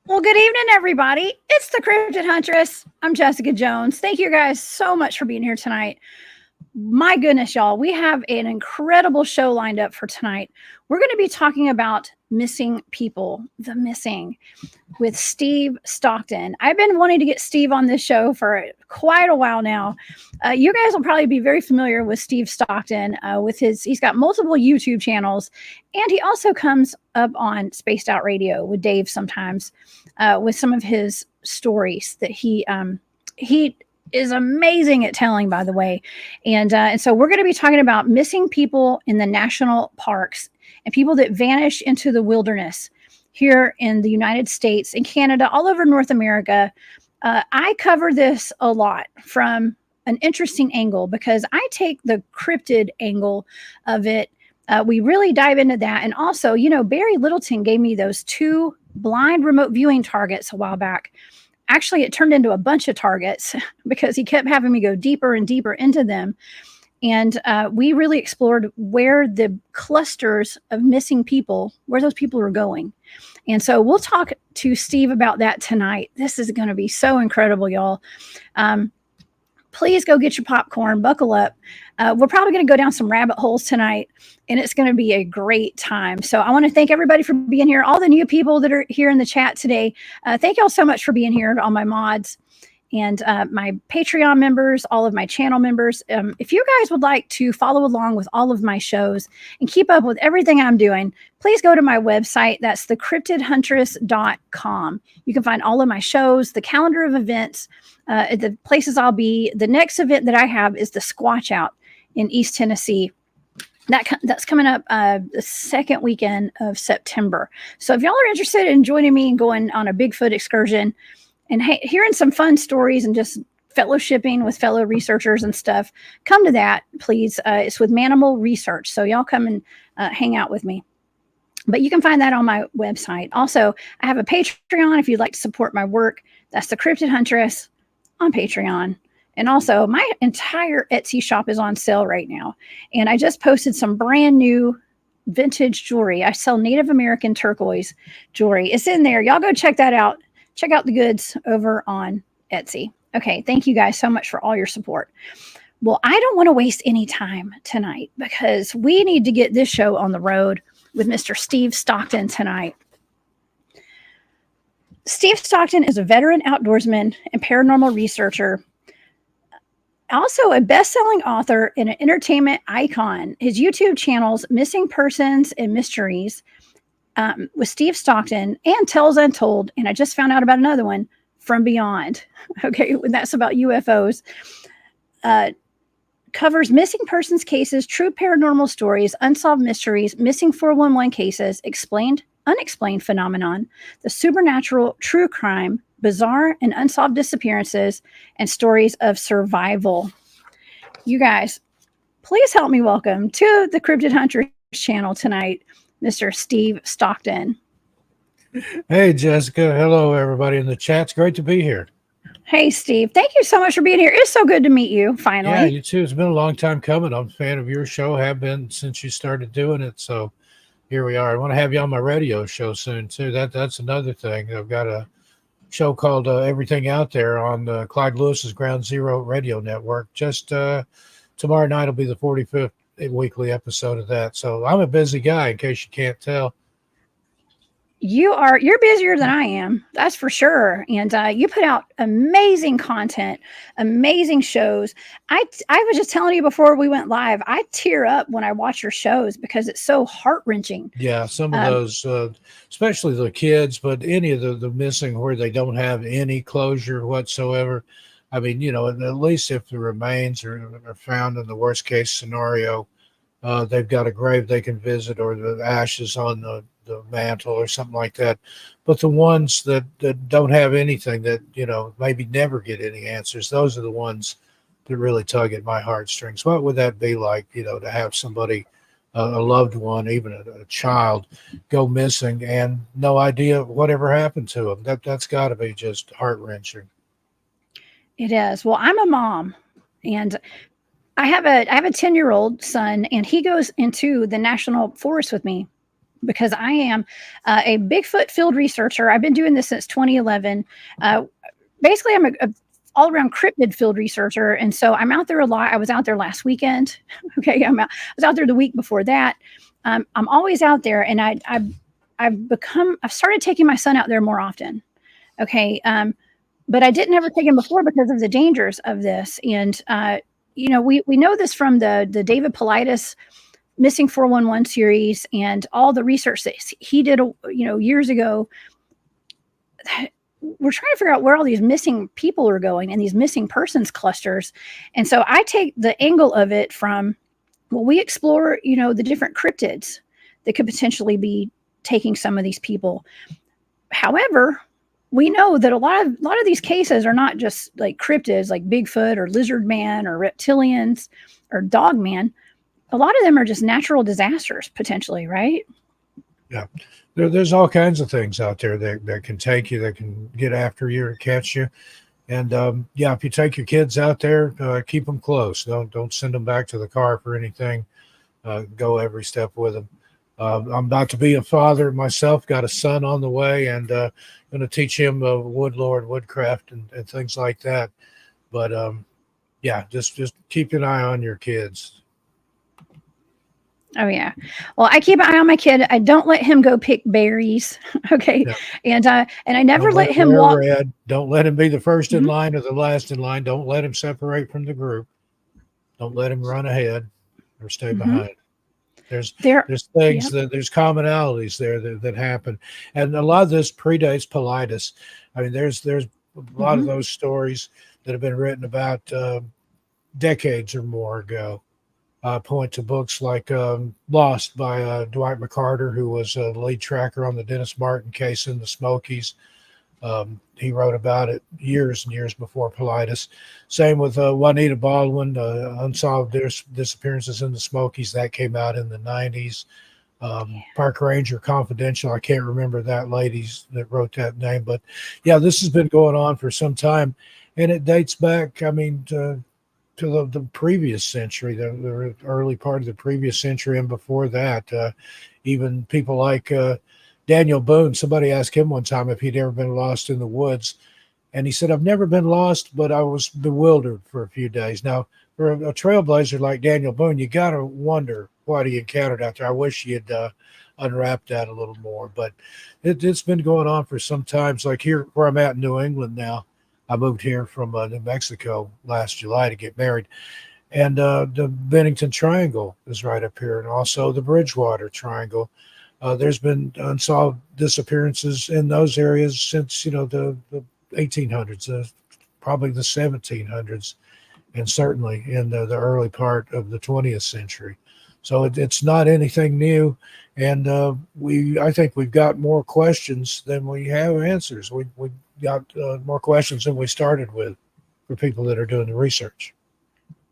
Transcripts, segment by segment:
Well, good evening, everybody. It's the Cryptid Huntress. I'm Jessica Jones. Thank you guys so much for being here tonight. My goodness, y'all, we have an incredible show lined up for tonight. We're going to be talking about missing people, the missing, with Steve Stockton. I've been wanting to get Steve on this show for quite a while now. You guys will probably be very familiar with Steve Stockton he's got multiple YouTube channels, and he also comes up on Spaced Out Radio with Dave sometimes with some of his stories that he is amazing at telling, by the way. And so we're going to be talking about missing people in the national parks and people that vanish into the wilderness here in the United States and Canada, all over North America. I cover this a lot from an interesting angle because I take the cryptid angle of it. We really dive into that. And also, Barry Littleton gave me those 2 blind remote viewing targets a while back. Actually, it turned into a bunch of targets because he kept having me go deeper and deeper into them. And we really explored where the clusters of missing people, where those people are going. And so we'll talk to Steve about that tonight. This is going to be so incredible, y'all. Please go get your popcorn, buckle up. We're probably going to go down some rabbit holes tonight, and it's going to be a great time. So I want to thank everybody for being here. All the new people that are here in the chat today. Thank y'all so much for being here, all my mods and my Patreon members, all of my channel members. If you guys would like to follow along with all of my shows and keep up with everything I'm doing, please go to my website. That's thecryptidhuntress.com. You can find all of my shows, the calendar of events, the places I'll be. The next event that I have is the Squatch Out in East Tennessee. That's coming up the second weekend of September. So if y'all are interested in joining me and going on a Bigfoot excursion, and hearing some fun stories and just fellowshipping with fellow researchers and stuff, come to that, please. It's with Manimal Research. So y'all come and hang out with me. But you can find that on my website. Also, I have a Patreon if you'd like to support my work. That's the Cryptid Huntress on Patreon. And also, my entire Etsy shop is on sale right now. And I just posted some brand new vintage jewelry. I sell Native American turquoise jewelry. It's in there. Y'all go check that out. Check out the goods over on Etsy. Okay, thank you guys so much for all your support. Well, I don't want to waste any time tonight because we need to get this show on the road with Mr. Steve Stockton tonight. Steve Stockton is a veteran outdoorsman and paranormal researcher, also a best-selling author and an entertainment icon. His YouTube channels, Missing Persons and Mysteries, with Steve Stockton, and Tells Untold, and I just found out about another one, From Beyond. Okay, that's about UFOs. Covers missing persons cases, true paranormal stories, unsolved mysteries, missing 411 cases, explained, unexplained phenomenon, the supernatural, true crime, bizarre and unsolved disappearances, and stories of survival. You guys, please help me welcome to the Cryptid Huntress channel tonight, Mr. Steve Stockton. Hey, Jessica. Hello, everybody in the chat. It's great to be here. Hey, Steve. Thank you so much for being here. It's so good to meet you, finally. Yeah, you too. It's been a long time coming. I'm a fan of your show, have been since you started doing it. So here we are. I want to have you on my radio show soon, too. That's another thing. I've got a show called Everything Out There on Clyde Lewis's Ground Zero radio network. Just tomorrow night will be the 45th weekly episode of that. So I'm a busy guy, in case you can't tell. You're busier than I am, that's for sure. And you put out amazing content, amazing shows. I was just telling you before we went live, I tear up when I watch your shows because it's so heart-wrenching. Yeah, some of those, especially the kids, but any of the missing where they don't have any closure whatsoever. I mean, at least if the remains are found in the worst case scenario, they've got a grave they can visit or the ashes on the mantle or something like that. But the ones that don't have anything, that, maybe never get any answers, those are the ones that really tug at my heartstrings. What would that be like, to have somebody, a loved one, even a child, go missing and no idea whatever happened to them? That's got to be just heart-wrenching. It is. Well, I'm a mom, and I have a 10-year-old son, and he goes into the national forest with me because I am a Bigfoot field researcher. I've been doing this since 2011. Basically, I'm a all around cryptid field researcher. And so I'm out there a lot. I was out there last weekend. Okay. I was out there the week before that. I'm always out there, and I've started taking my son out there more often. Okay. But I didn't ever take him before because of the dangers of this. And, we know this from the David Paulides Missing 411 series and all the research that he did, years ago. We're trying to figure out where all these missing people are going and these missing persons clusters. And so I take the angle of it from, well, we explore, the different cryptids that could potentially be taking some of these people. However, we know that a lot of these cases are not just like cryptids, like Bigfoot or lizard man or reptilians or dog man. A lot of them are just natural disasters potentially, right? Yeah. There's all kinds of things out there that can take you, that can get after you or catch you. And if you take your kids out there, keep them close. Don't send them back to the car for anything. Go every step with them. I'm about to be a father myself, got a son on the way, and going to teach him woodcraft and things like that. But just keep an eye on your kids. Oh yeah. Well, I keep an eye on my kid. I don't let him go pick berries. Okay. Yeah. And I never let him walk. Red. Don't let him be the first in line or the last in line. Don't let him separate from the group. Don't let him run ahead or stay behind. There's things that there's commonalities there that happen. And a lot of this predates Paulides. I mean, there's a lot of those stories that have been written about decades or more ago. Point to books like Lost by Dwight McCarter, who was a lead tracker on the Dennis Martin case in the Smokies. He wrote about it years and years before Paulides. Same with Juanita Baldwin, Unsolved Disappearances in the Smokies. That came out in the 90s. Park Ranger Confidential. I can't remember that lady's that wrote that name. But, this has been going on for some time. And it dates back, to the previous century, the early part of the previous century, and before that, even people like Daniel Boone. Somebody asked him one time if he'd ever been lost in the woods, and he said, "I've never been lost, but I was bewildered for a few days." Now, for a trailblazer like Daniel Boone, you got to wonder what he encountered out there. I wish he had unwrapped that a little more, but it's been going on for some time. Like here, where I'm at in New England now. I moved here from New Mexico last July to get married. And the Bennington Triangle is right up here, and also the Bridgewater Triangle. There's been unsolved disappearances in those areas since, the 1800s, probably the 1700s, and certainly in the early part of the 20th century. So it's not anything new. And I think we've got more questions than we have answers. We got more questions than we started with for people that are doing the research.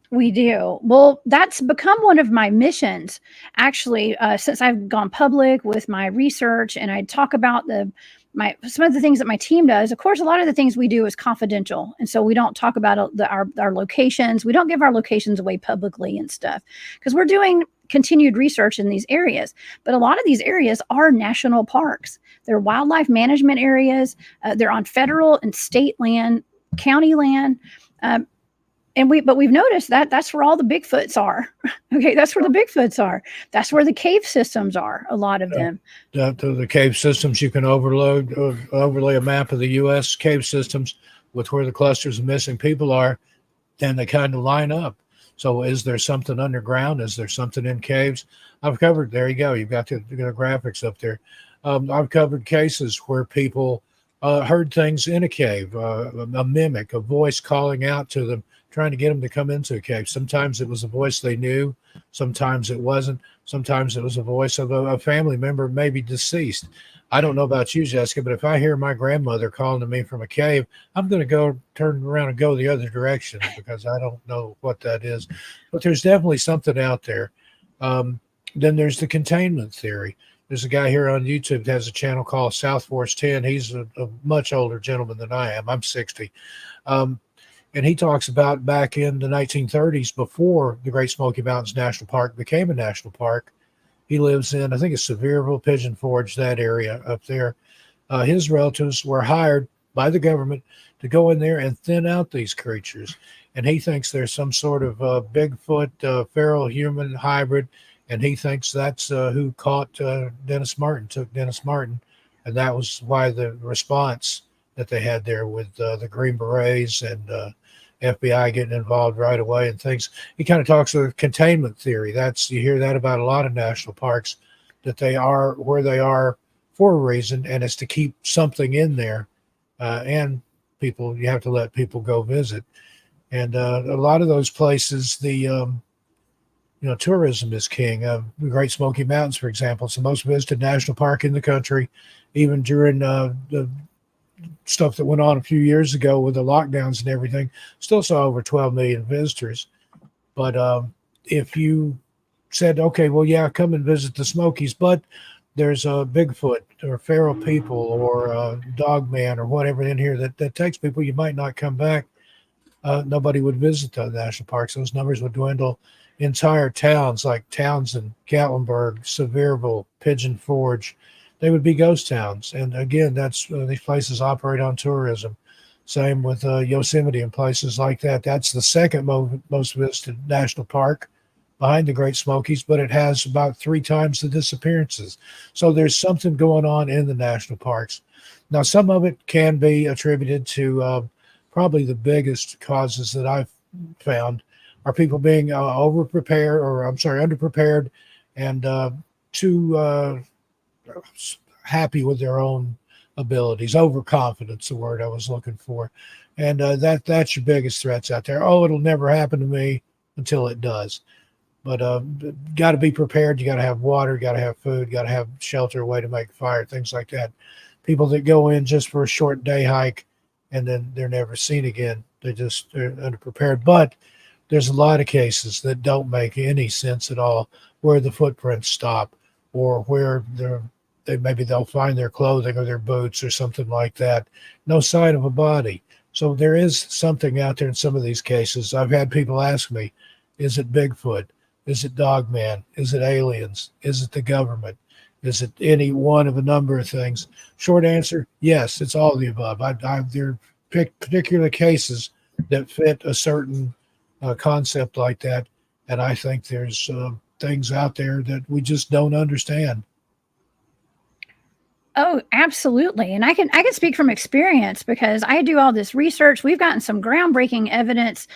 We do. Well, that's become one of my missions, actually, since I've gone public with my research, and I talk about some of the things that my team does. Of course, a lot of the things we do is confidential, and so we don't talk about our locations. We don't give our locations away publicly and stuff because we're doing continued research in these areas. But a lot of these areas are national parks. They're wildlife management areas. They're on federal and state land, county land. But we've noticed that that's where all the Bigfoots are. Okay, that's where the Bigfoots are. That's where the cave systems are, a lot of them. The cave systems, you can overlay a map of the U.S. cave systems with where the clusters of missing people are, then they kind of line up. So is there something underground? Is there something in caves? I've covered, there you go. You've got the graphics up there. I've covered cases where people heard things in a cave, a mimic, a voice calling out to them, trying to get them to come into a cave. Sometimes it was a voice they knew. Sometimes it wasn't. Sometimes it was a voice of a family member, maybe deceased. I don't know about you, Jessica, but if I hear my grandmother calling to me from a cave, I'm going to go turn around and go the other direction because I don't know what that is. But there's definitely something out there. Then there's the containment theory. There's a guy here on YouTube that has a channel called South Force 10. He's a much older gentleman than I am. I'm 60. And he talks about back in the 1930s, before the Great Smoky Mountains National Park became a national park, He lives in, I think it's Sevierville, Pigeon Forge, that area up there. His relatives were hired by the government to go in there and thin out these creatures. And he thinks there's some sort of Bigfoot, feral human hybrid. And he thinks that's who caught Dennis Martin, took Dennis Martin. And that was why the response that they had there with the Green Berets and FBI getting involved right away and things. He kind of talks of containment theory. That's, you hear that about a lot of national parks, that they are where they are for a reason, and it's to keep something in there. And people, you have to let people go visit. And a lot of those places, tourism is king. The Great Smoky Mountains, for example, it's the most visited national park in the country. Even during the stuff that went on a few years ago with the lockdowns and everything, still saw over 12 million visitors. But if you said, okay, well, yeah, come and visit the Smokies, but there's a Bigfoot or feral people or a dog man or whatever in here that takes people, you might not come back. Nobody would visit the national parks. Those numbers would dwindle. Entire towns like Townsend, Gatlinburg, Sevierville, Pigeon Forge, they would be ghost towns. And again, that's these places operate on tourism. Same with Yosemite and places like that. That's the second most visited national park behind the Great Smokies, but it has about 3 times the disappearances. So there's something going on in the national parks. Now, some of it can be attributed to probably the biggest causes that I've found are people being underprepared and too happy with their own abilities. Overconfidence, the word I was looking for. And that's your biggest threats out there. Oh, it'll never happen to me until it does. But got to be prepared. You got to have water, got to have food, got to have shelter, a way to make fire, things like that. People that go in just for a short day hike and then they're never seen again. They're underprepared. But there's a lot of cases that don't make any sense at all, where the footprints stop or where they'll find their clothing or their boots or something like that. No sign of a body. So there is something out there in some of these cases. I've had people ask me, is it Bigfoot? Is it Dogman? Is it aliens? Is it the government? Is it any one of a number of things? Short answer, yes, it's all of the above. There are particular cases that fit a certain concept like that, and I think there's things out there that we just don't understand. Oh, absolutely. And I can speak from experience because I do all this research. We've gotten some groundbreaking evidence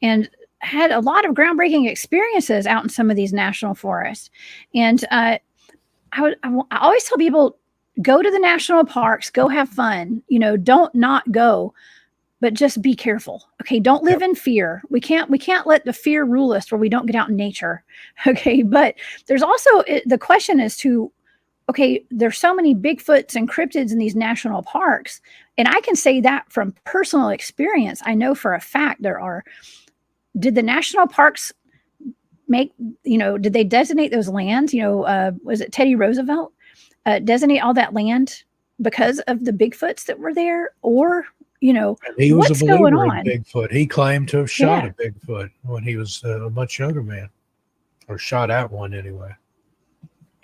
and had a lot of groundbreaking experiences out in some of these national forests. And I always tell people, go to the national parks, go have fun, don't not go, but just be careful. Okay. Don't live in fear. We can't let the fear rule us where we don't get out in nature. Okay. But there's also the question as to, okay, there's so many Bigfoots and cryptids in these national parks. And I can say that from personal experience. I know for a fact there are. Did the national parks did they designate those lands? Was it Teddy Roosevelt designate all that land because of the Bigfoots that were there? Or, he was what's a going believer in on? Bigfoot. He claimed to have shot a Bigfoot when he was a much younger man, or shot at one anyway.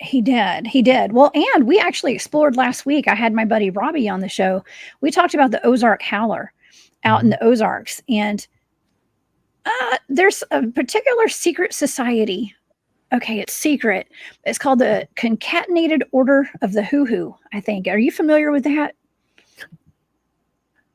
He did. Well, and we actually explored last week. I had my buddy Robbie on the show. We talked about the Ozark Howler out in the Ozarks. And there's a particular secret society. Okay, it's secret. It's called the Concatenated Order of the Hoo-Hoo, I think. Are you familiar with that?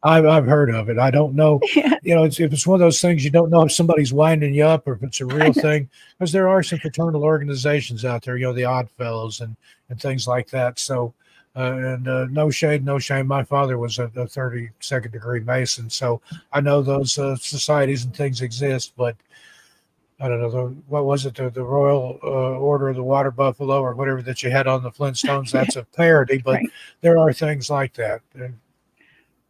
I've heard of it. I don't know. If it's one of those things, you don't know if somebody's winding you up or if it's a real thing, because there are some fraternal organizations out there, the Odd Fellows and things like that. So, no shade, no shame. My father was a 32nd degree Mason, so I know those societies and things exist, but I don't know, what was it, the Royal Order of the Water Buffalo or whatever that you had on the Flintstones. That's a parody, but there are things like that.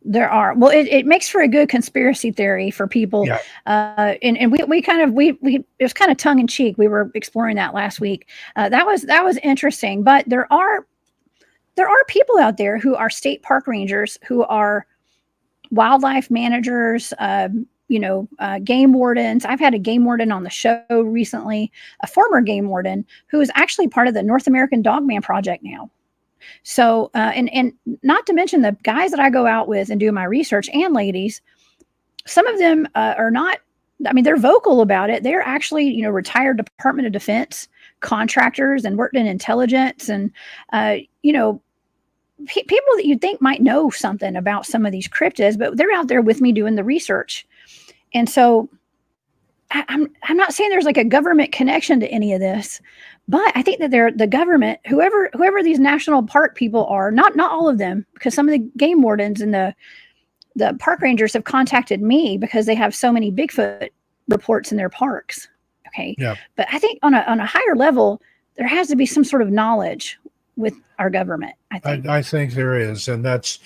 There are. Well, it makes for a good conspiracy theory for people. Yeah. And we it was kind of tongue in cheek. We were exploring that last week. That was interesting. But there are people out there who are state park rangers, who are wildlife managers, game wardens. I've had a game warden on the show recently, a former game warden who is actually part of the North American Dogman Project now. So, and not to mention the guys that I go out with and do my research, and ladies, some of them are not, I mean, they're vocal about it. They're actually, retired Department of Defense contractors and worked in intelligence and, people that you'd think might know something about some of these cryptids, but they're out there with me doing the research. And so I'm not saying there's like a government connection to any of this, but I think that the government, whoever these national park people are, not all of them, because some of the game wardens and the park rangers have contacted me because they have so many Bigfoot reports in their parks. Okay. Yeah. But I think on a higher level, there has to be some sort of knowledge with our government. I think there is. And that's,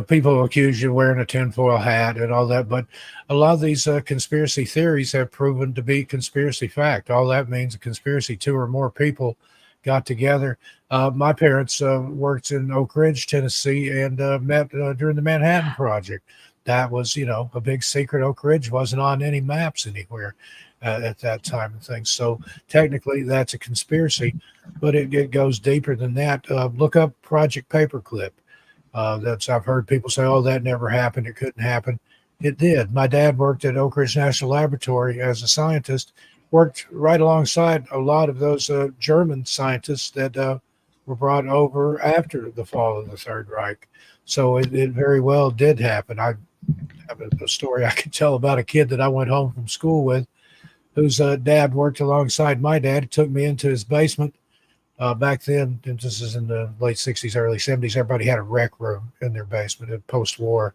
people accuse you of wearing a tinfoil hat and all that, but a lot of these conspiracy theories have proven to be conspiracy fact. All that means a conspiracy, 2 or more people got together. My parents worked in Oak Ridge, Tennessee, and met during the Manhattan Project. That was, a big secret. Oak Ridge wasn't on any maps anywhere at that time and things. So technically that's a conspiracy, but it goes deeper than that. Look up Project Paperclip. I've heard people say, oh, that never happened. It couldn't happen. It did. My dad worked at Oak Ridge National Laboratory as a scientist, worked right alongside a lot of those German scientists that were brought over after the fall of the Third Reich. So it very well did happen. I have a story I could tell about a kid that I went home from school with, whose dad worked alongside my dad. He took me into his basement. Back then, and this is in the late 60s, early 70s, everybody had a rec room in their basement in post-war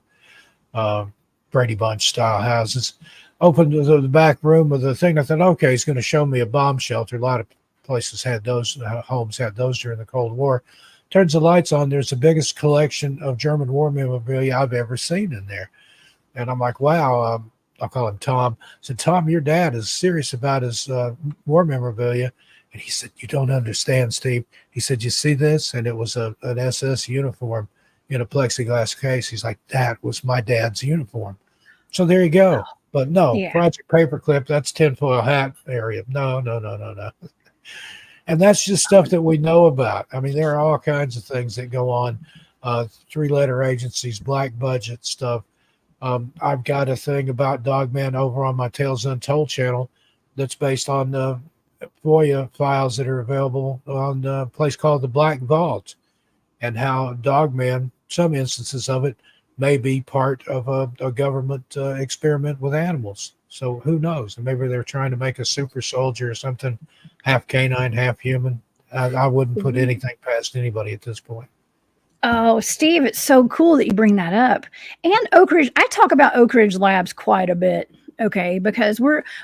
Brady Bunch style houses. Opened the back room of the thing. I thought, okay, he's going to show me a bomb shelter. A lot of places had those, homes had those during the Cold War. Turns the lights on. There's the biggest collection of German war memorabilia I've ever seen in there. And I'm like, wow. I'll call him Tom. I said, Tom, your dad is serious about his war memorabilia. And he said, you don't understand, Steve. He said, you see this? And it was an SS uniform in a plexiglass case. He's like, that was my dad's uniform. So there you go. But no, yeah. Project Paperclip, that's tinfoil hat area. No. And that's just stuff that we know about. I mean, there are all kinds of things that go on. 3-letter agencies, black budget stuff. I've got a thing about Dogman over on my Tales Untold channel that's based on FOIA files that are available on a place called the Black Vault, and how Dogman, some instances of it, may be part of a government experiment with animals. So who knows? Maybe they're trying to make a super soldier or something, half canine, half human. I wouldn't put anything past anybody at this point. Oh, Steve, it's so cool that you bring that up. And Oak Ridge, I talk about Oak Ridge Labs quite a bit, okay, because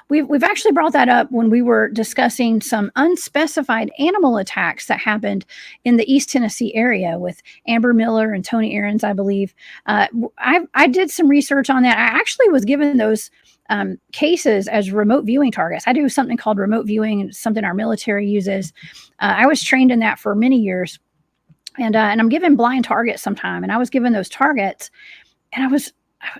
we've actually brought that up when we were discussing some unspecified animal attacks that happened in the East Tennessee area with Amber Miller and Tony Aarons, I believe. I did some research on that. I actually was given those cases as remote viewing targets. I do something called remote viewing, something our military uses. I was trained in that for many years. And I'm given blind targets sometime. And I was given those targets, and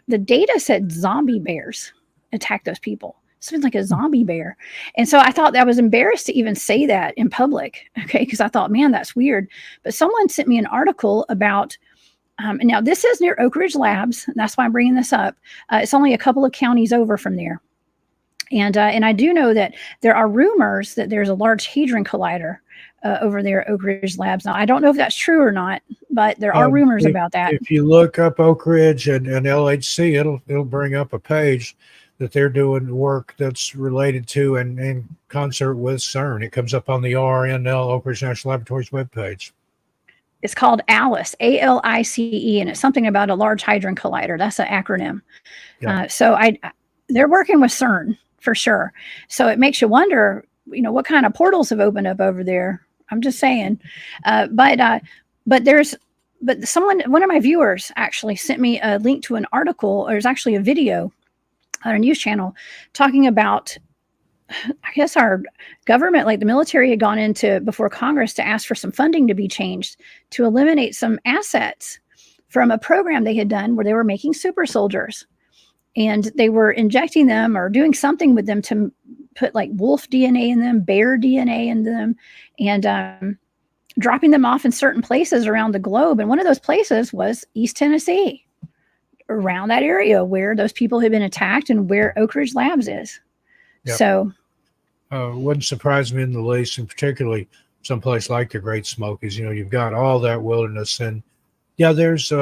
the data said zombie bears attack those people. Something like a zombie bear. And so I thought I was embarrassed to even say that in public. Okay. Because I thought, man, that's weird. But someone sent me an article about, and now this is near Oak Ridge Labs. And that's why I'm bringing this up. It's only a couple of counties over from there. And I do know that there are rumors that there's a large hadron collider over there at Oak Ridge Labs. Now, I don't know if that's true or not, but there are rumors about that. If you look up Oak Ridge and LHC, it'll bring up a page that they're doing work that's related to and in concert with CERN. It comes up on the ORNL, Oak Ridge National Laboratories webpage. It's called ALICE, ALICE, and it's something about a large hadron collider. That's an acronym. Yeah. So they're working with CERN for sure. So it makes you wonder, what kind of portals have opened up over there. I'm just saying. But one of my viewers actually sent me a link to an article, or there's actually a video on a news channel talking about, I guess our government, like the military, had gone into before Congress to ask for some funding to be changed to eliminate some assets from a program they had done where they were making super soldiers. and they were injecting them or doing something with them to put like wolf DNA in them, bear DNA in them, and dropping them off in certain places around the globe. And one of those places was East Tennessee, around that area where those people had been attacked and where Oak Ridge Labs is. Yep. So wouldn't surprise me in the least, and particularly someplace like the Great Smokies. You've got all that wilderness, and yeah, there's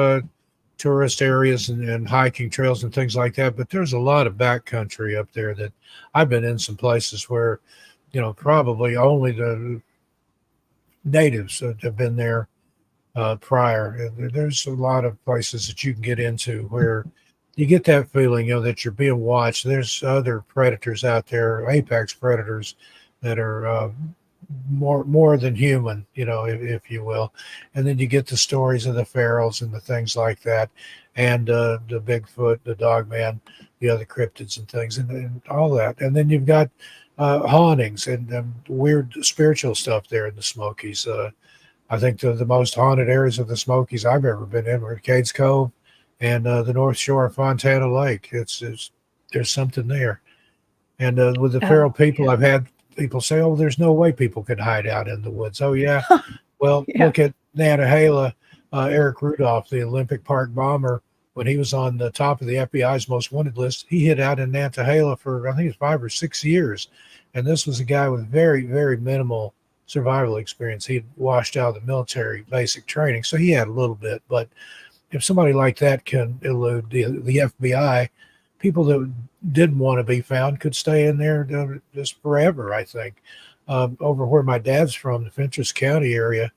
tourist areas and hiking trails and things like that, but there's a lot of backcountry up there that I've been in some places where, probably only the natives that have been there prior. There's a lot of places that you can get into where you get that feeling, that you're being watched. There's other predators out there, apex predators, that are more than human, if you will. And then you get the stories of the ferals and the things like that, and the Bigfoot, the Dogman, the other cryptids and things, and all that. And then you've got hauntings and weird spiritual stuff there in the Smokies. I think the most haunted areas of the Smokies I've ever been in were Cades Cove and the North Shore of Fontana Lake. There's something there. And with the feral people, yeah. I've had people say, "Oh, there's no way people could hide out in the woods." Oh, yeah. Well, yeah. Look at Nantahala, Eric Rudolph, the Olympic Park bomber. When he was on the top of the FBI's most wanted list, he hid out in Nantahala for, I think it's 5 or 6 years. And this was a guy with very, very minimal survival experience. He'd washed out of the military basic training, so he had a little bit. But if somebody like that can elude the FBI, people that didn't want to be found could stay in there just forever, I think. Over where my dad's from, the Fentress County area,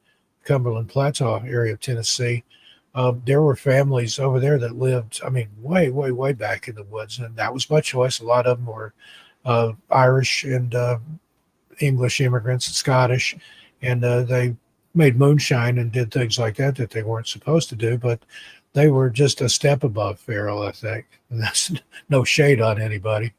Cumberland Plateau area of Tennessee, there were families over there that lived, way, way, way back in the woods. And that was my choice. A lot of them were Irish and English immigrants, Scottish, and they made moonshine and did things like that they weren't supposed to do, but they were just a step above feral, I think. And that's no shade on anybody.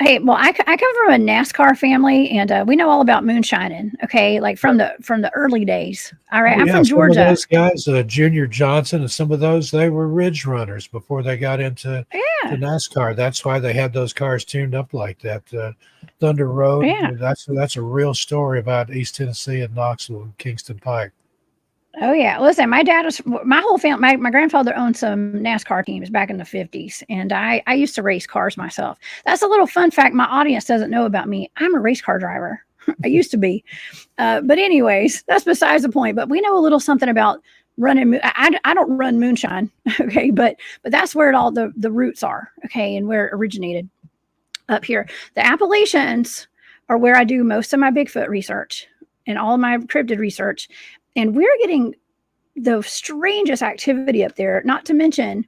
Hey, well, I come from a NASCAR family, and we know all about moonshining. Okay, like from the early days. All right, I'm from Georgia. Some of those guys, Junior Johnson, and some of those, they were ridge runners before they got into to NASCAR. That's why they had those cars tuned up like that. Thunder Road. Yeah. That's a real story about East Tennessee and Knoxville and Kingston Pike. Oh yeah, listen, my whole family. My grandfather owned some NASCAR teams back in the 50s, and I used to race cars myself. That's a little fun fact my audience doesn't know about me. I'm a race car driver. I used to be, but anyways, that's besides the point. But we know a little something about running. I don't run moonshine, okay, but that's where all the roots are, okay, and where it originated up here. The Appalachians are where I do most of my Bigfoot research and all of my cryptid research. And we're getting the strangest activity up there, not to mention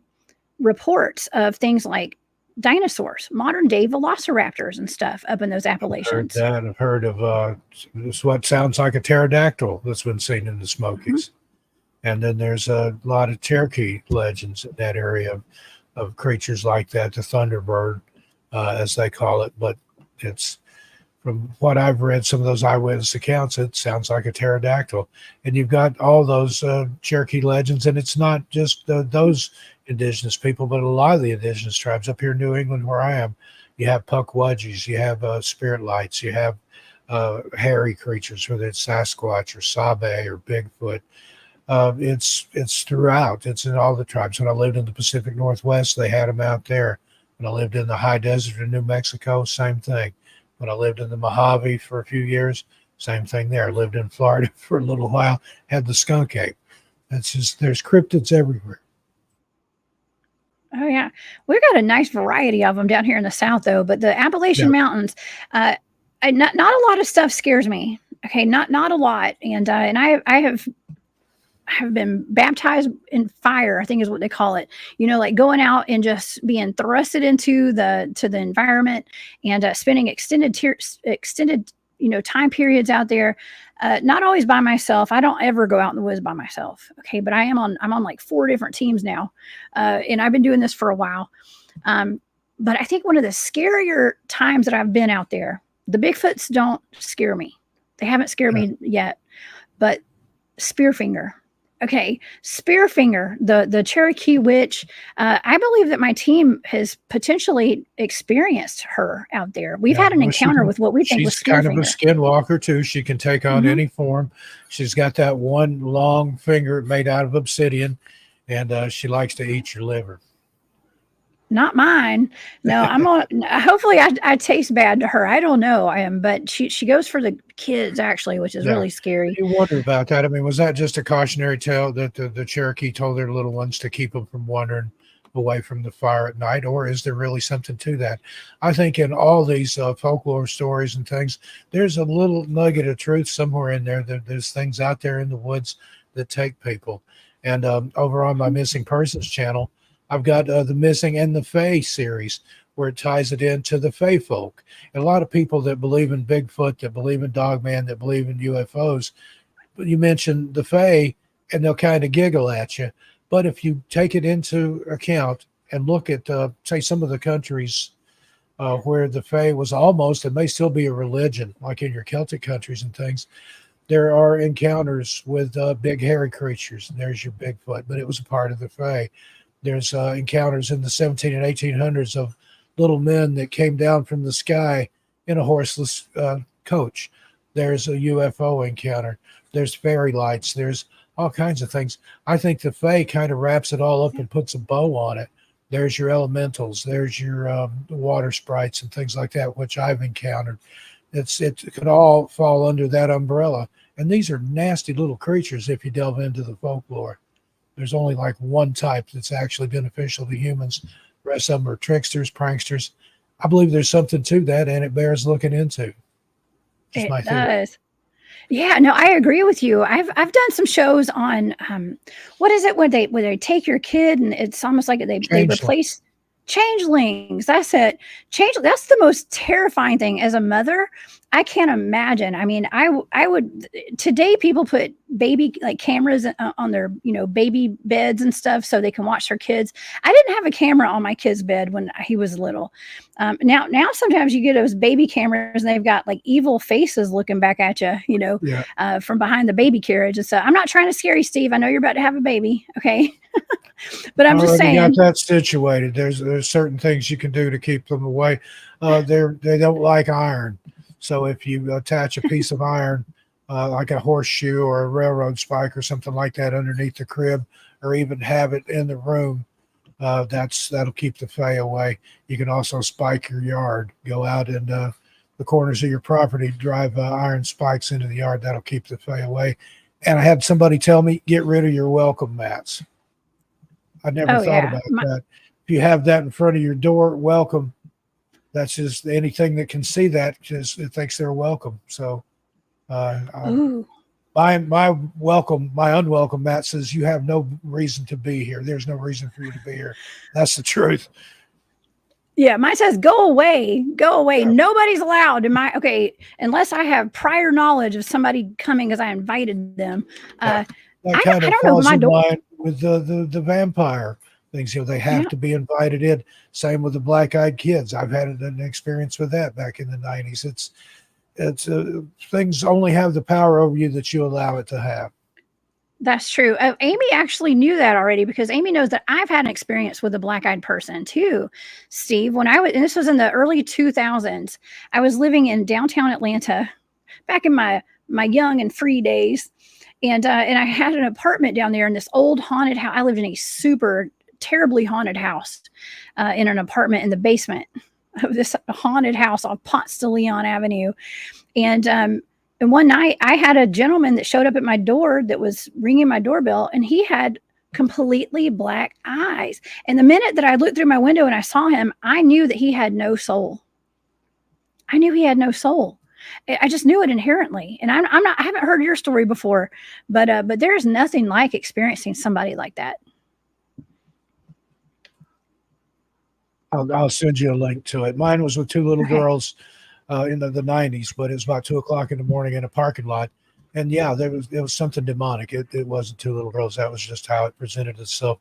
reports of things like dinosaurs, modern day velociraptors and stuff up in those Appalachians. I've heard of what sounds like a pterodactyl that's been seen in the Smokies. Mm-hmm. And then there's a lot of Cherokee legends in that area of creatures like that, the Thunderbird, as they call it. But it's, from what I've read, some of those eyewitness accounts, it sounds like a pterodactyl. And you've got all those Cherokee legends, and it's not just those indigenous people, but a lot of the indigenous tribes up here in New England where I am. You have Pukwudgies, you have spirit lights, you have hairy creatures, whether it's Sasquatch or Sabe or Bigfoot. It's throughout. It's in all the tribes. When I lived in the Pacific Northwest, they had them out there. When I lived in the high desert in New Mexico, same thing. When I lived in the Mojave for a few years, same thing there. I lived in Florida for a little while, had the skunk ape. It's just, there's cryptids everywhere. Oh, yeah. We've got a nice variety of them down here in the South, though. But the Appalachian Mountains, not a lot of stuff scares me. Okay, not a lot. And I have been baptized in fire, I think is what they call it. Like going out and just being thrusted into the environment and spending extended time periods out there. Not always by myself. I don't ever go out in the woods by myself. Okay, but I'm on like 4 different teams now, and I've been doing this for a while. But I think one of the scarier times that I've been out there, the Bigfoots don't scare me. They haven't scared me yet, but Spearfinger. Okay, Spearfinger, the Cherokee witch. I believe that my team has potentially experienced her out there. We've Yeah, had an well, encounter with what we think was she's kind of a Spearfinger. skinwalker too. She can take on Hmm. any form. She's got that one long finger made out of obsidian, and she likes to eat your liver. Not mine. No, I'm on. Hopefully, I taste bad to her. I don't know. I am, but she goes for the kids actually, which is Yeah. really scary. You wonder about that. I mean, was that just a cautionary tale that the Cherokee told their little ones to keep them from wandering away from the fire at night, or is there really something to that? I think in all these folklore stories and things, there's a little nugget of truth somewhere in there. There's things out there in the woods that take people. And over on my Missing Persons channel, I've got the Missing and the Fae series where it ties it into the Fae folk. And a lot of people that believe in Bigfoot, that believe in Dogman, that believe in UFOs, but you mention the Fae and they'll kind of giggle at you. But if you take it into account and look at, say, some of the countries where the Fae was almost, it may still be a religion, like in your Celtic countries and things, there are encounters with big hairy creatures. And there's your Bigfoot, but it was a part of the Fae. There's encounters in the 17 and 1800s of little men that came down from the sky in a horseless coach. There's a UFO encounter. There's fairy lights. There's all kinds of things. I think the Fae kind of wraps it all up and puts a bow on it. There's your elementals. There's your water sprites and things like that, which I've encountered. It could all fall under that umbrella. And these are nasty little creatures if you delve into the folklore. There's only like one type that's actually beneficial to humans. The rest of them are tricksters, pranksters. I believe there's something to that, and it bears looking into. Just It my theory. does. Yeah, no, I agree with you. I've done some shows on what is it when they take your kid and it's almost like they Changeling. replace changelings. That's it. That's the most terrifying thing as a mother. I can't imagine. I mean, I would today people put baby like cameras on their, baby beds and stuff so they can watch their kids. I didn't have a camera on my kid's bed when he was little. Now sometimes you get those baby cameras and they've got like evil faces looking back at you, Yeah. from behind the baby carriage. And so I'm not trying to scare you, Steve. I know you're about to have a baby. Okay. But I'm just Already got saying. that situated. There's certain things you can do to keep them away. They don't like iron. So if you attach a piece of iron, like a horseshoe or a railroad spike or something like that underneath the crib, or even have it in the room, that'll keep the Fae away. You can also spike your yard. Go out and the corners of your property, drive iron spikes into the yard. That'll keep the Fae away. And I had somebody tell me, get rid of your welcome mats. I never Oh thought yeah. about that. If you have that in front of your door, welcome. That's just anything that can see that, just it thinks they're welcome. So Ooh. my welcome, my unwelcome mat says you have no reason to be here. There's no reason for you to be here. That's the truth. Yeah, mine says go away, go away. Yeah, Nobody's allowed in my okay, unless I have prior knowledge of somebody coming because I invited them. yeah. Uh That kind I of don't know, but falls my in door. line with the vampire things. They have Yeah, to be invited in. Same with the black-eyed kids. I've had an experience with that back in the 90s. It's things only have the power over you that you allow it to have. that's true. Amy actually knew that already because Amy knows that I've had an experience with a black-eyed person too, Steve. When I was, and this was in the early 2000s, I was living in downtown Atlanta back in my young and free days, and I had an apartment down there in this old haunted house. I lived in a super terribly haunted house in an apartment in the basement of this haunted house on Ponce de Leon Avenue, and one night I had a gentleman that showed up at my door that was ringing my doorbell, and he had completely black eyes. And the minute that I looked through my window and I saw him, I knew that he had no soul. I knew he had no soul. I just knew it inherently. And I'm not. I haven't heard your story before, but there is nothing like experiencing somebody like that. I'll send you a link to it. Mine was with two little Okay. girls in the 90s, but it was about 2 o'clock in the morning in a parking lot. And yeah, it was something demonic. It wasn't two little girls. That was just how it presented itself.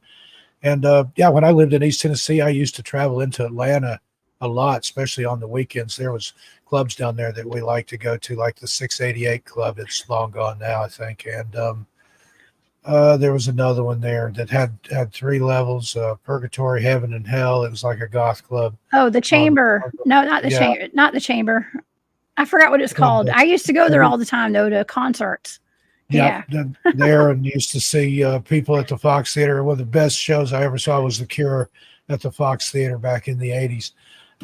And yeah, when I lived in East Tennessee, I used to travel into Atlanta a lot, especially on the weekends. There was clubs down there that we like to go to, like the 688 Club. It's long gone now, I think. And There was another one there that had 3 levels: purgatory, heaven, and hell. It was like a goth club. Oh, the chamber. No, not the Yeah, chamber. Not the chamber. I forgot what it's called. I used to go there all the time though to concerts. yeah, Yeah. there, and used to see people at the Fox Theater. One of the best shows I ever saw was The Cure at the Fox Theater back in the '80s.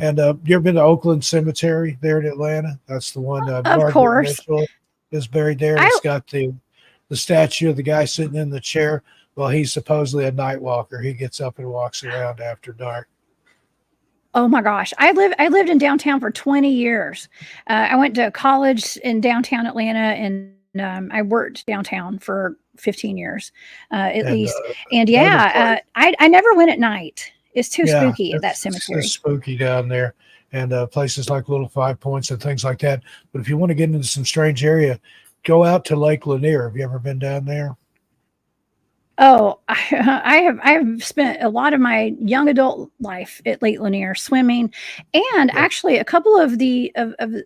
And you ever been to Oakland Cemetery there in Atlanta? That's the one. Of Margaret course. Mitchell is buried there. I It's got the statue of the guy sitting in the chair. Well, he's supposedly a night walker. He gets up and walks around after dark. Oh my gosh. I lived in downtown for 20 years. I went to college in downtown Atlanta and I worked downtown for 15 years at And least. And other place, yeah, I never went at night. It's too yeah, spooky at that it's just cemetery. spooky down there, and places like Little Five Points and things like that. But if you want to get into some strange area, go out to Lake Lanier. Have you ever been down there? Oh, I have spent a lot of my young adult life at Lake Lanier swimming, and Yeah, actually a couple of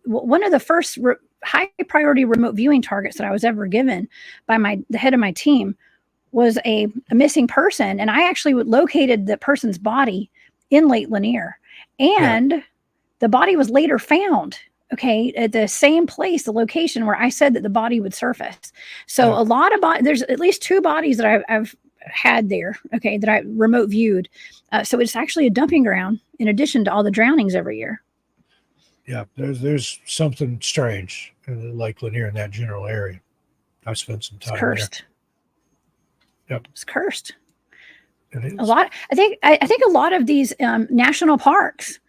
one of the first high priority remote viewing targets that I was ever given by the head of my team was a missing person, and I actually located the person's body in Lake Lanier, yeah, and the body was later found. Okay, at the same place, the location where I said that the body would surface. So yeah. a lot of there's at least 2 bodies that I've had there. Okay, that I remote viewed. So it's actually a dumping ground in addition to all the drownings every year. Yeah, there's something strange in Lake Lanier in that general area. I spent some It's time there. cursed. Yep, It's cursed. it A is. lot. I think a lot of these national parks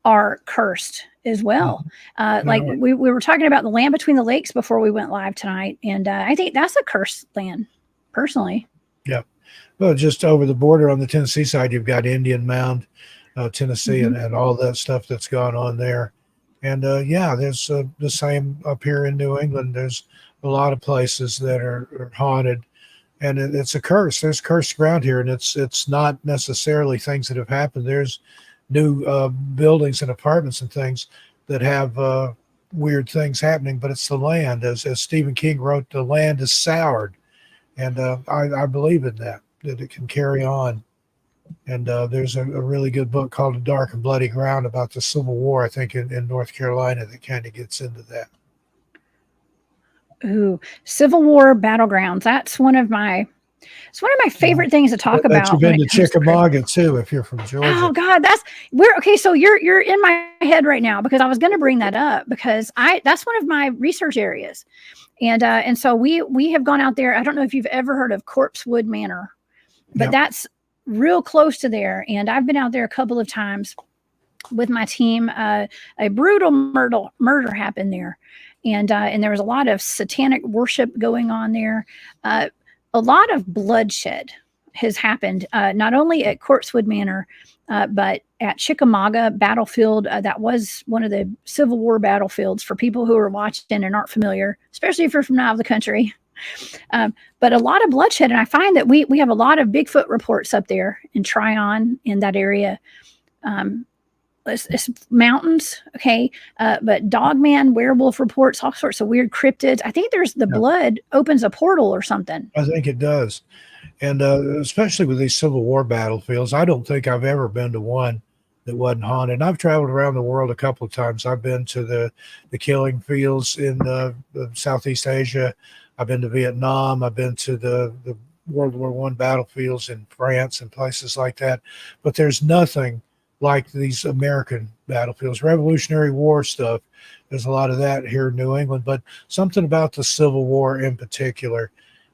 are cursed as well. Mhm. Like No, we were talking about the land between the lakes before we went live tonight, and I think that's a cursed land, personally. yeah. Well, just over the border on the Tennessee side, you've got Indian Mound, Tennessee, Hmm. and all that stuff that's gone on there. And yeah, there's the same up here in New England. There's a lot of places that are haunted, and it's a curse. There's cursed ground here, and it's not necessarily things that have happened. There's new buildings and apartments and things that have weird things happening, but it's the land. As Stephen King wrote, the land is soured, and I believe in that it can carry on. And there's a really good book called "A Dark and Bloody Ground" about the Civil War, I think, in North Carolina, that kind of gets into that. Ooh, Civil War battlegrounds. It's one of my Yeah. favorite things to I talk bet you've about when been it to comes to cryptid. Chickamauga too, if you're from Georgia. Oh God, that's we're okay. So you're in my head right now because I was going to bring that up because I that's one of my research areas, and so we have gone out there. I don't know if you've ever heard of Corpsewood Manor, but Yep. that's real close to there, and I've been out there a couple of times with my team. A brutal murder happened there, and there was a lot of satanic worship going on there. Uh, a lot of bloodshed has happened, not only at Corpsewood Manor, but at Chickamauga battlefield. That was one of the Civil War battlefields for people who are watching and aren't familiar, especially if you're from out of the country. But a lot of bloodshed, and I find that we have a lot of Bigfoot reports up there in Tryon in that area. Um, it's mountains, okay, but dogman, werewolf reports, all sorts of weird cryptids. I think there's the Yep. blood opens a portal or something. I think it does. And especially with these Civil War battlefields, I don't think I've ever been to one that wasn't haunted. I've traveled around the world a couple of times. I've been to the killing fields in Southeast Asia. I've been to Vietnam. I've been to the World War One battlefields in France and places like that. But there's nothing like these American battlefields, Revolutionary War stuff. There's a lot of that here in New England, but something about the Civil War in particular.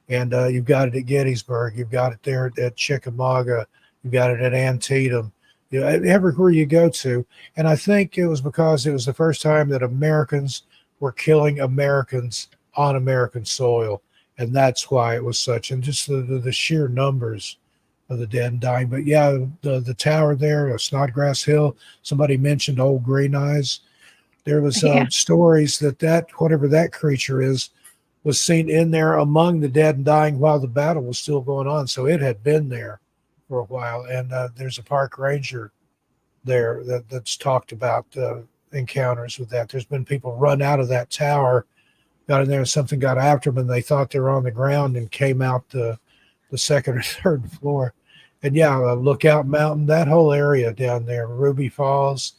And you've got it at Gettysburg. You've got it there at Chickamauga. You've got it at Antietam. You know, everywhere you go to. And I think it was because it was the first time that Americans were killing Americans on American soil. And that's why it was such, and just the sheer numbers of the dead and dying. But yeah, the tower there, Snodgrass Hill, somebody mentioned Old Green Eyes. There was Yeah. stories that whatever that creature is was seen in there among the dead and dying while the battle was still going on. So it had been there for a while. And there's a park ranger there that's talked about encounters with that. There's been people run out of that tower, got in there, and something got after them, and they thought they were on the ground and came out the second or third floor. And yeah, Lookout Mountain, that whole area down there, Ruby Falls,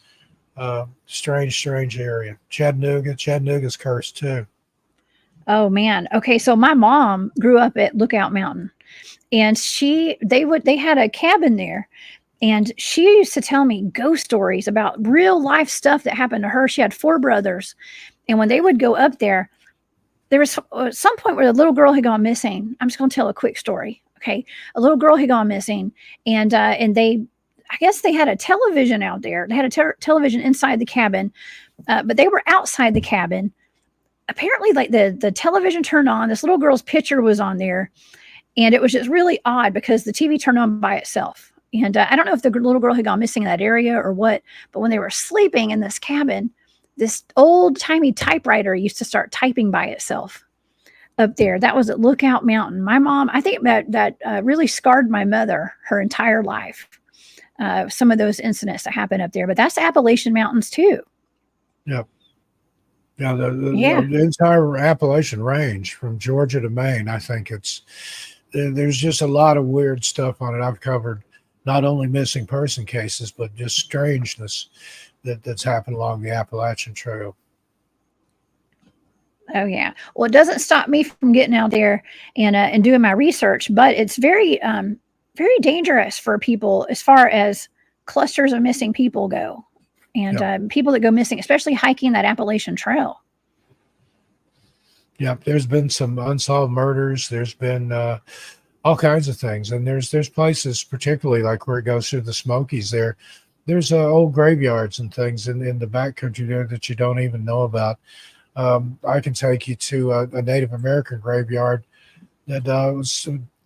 strange area. Chattanooga's cursed too. Oh man. Okay, so my mom grew up at Lookout Mountain, and they had a cabin there, and she used to tell me ghost stories about real life stuff that happened to her. She had 4 brothers, and when they would go up there was some point where the little girl had gone missing. I'm just going to tell a quick story. Okay, a little girl had gone missing, and I guess they had a television out there. They had a television inside the cabin, but they were outside the cabin. Apparently, like the television turned on. This little girl's picture was on there, and it was just really odd because the TV turned on by itself. And I don't know if the little girl had gone missing in that area or what, but when they were sleeping in this cabin, this old timey typewriter used to start typing by itself up there. That was at Lookout Mountain. My mom, I think that really scarred my mother her entire life. Some of those incidents that happened up there, but that's Appalachian Mountains too. Yeah. Yeah, the entire Appalachian range from Georgia to Maine, I think there's just a lot of weird stuff on it. I've covered not only missing person cases, but just strangeness that's happened along the Appalachian Trail. Oh yeah. Well, it doesn't stop me from getting out there and doing my research, but it's very very dangerous for people as far as clusters of missing people go. And people that go missing, especially hiking that Appalachian Trail. Yeah, there's been some unsolved murders. There's been all kinds of things, and there's places, particularly like where it goes through the Smokies. There's old graveyards and things in the backcountry there that you don't even know about. I can take you to a Native American graveyard that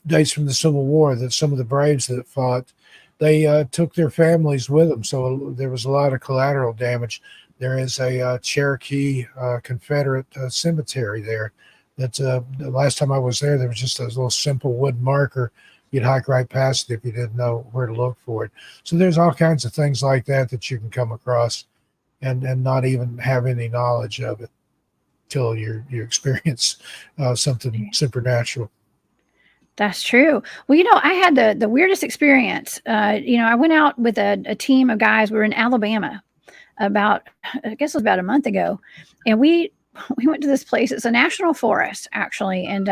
dates from the Civil War. That some of the Braves that fought, they took their families with them, so there was a lot of collateral damage. There is a Cherokee Confederate cemetery there. That's the last time I was there was just a little simple wood marker. You'd hike right past it if you didn't know where to look for it. So there's all kinds of things like that you can come across and not even have any knowledge of it till you experience something supernatural. That's true. Well, I had the weirdest experience. I went out with a team of guys. We were in Alabama I guess it was about a month ago. And we went to this place. It's a national forest, actually. And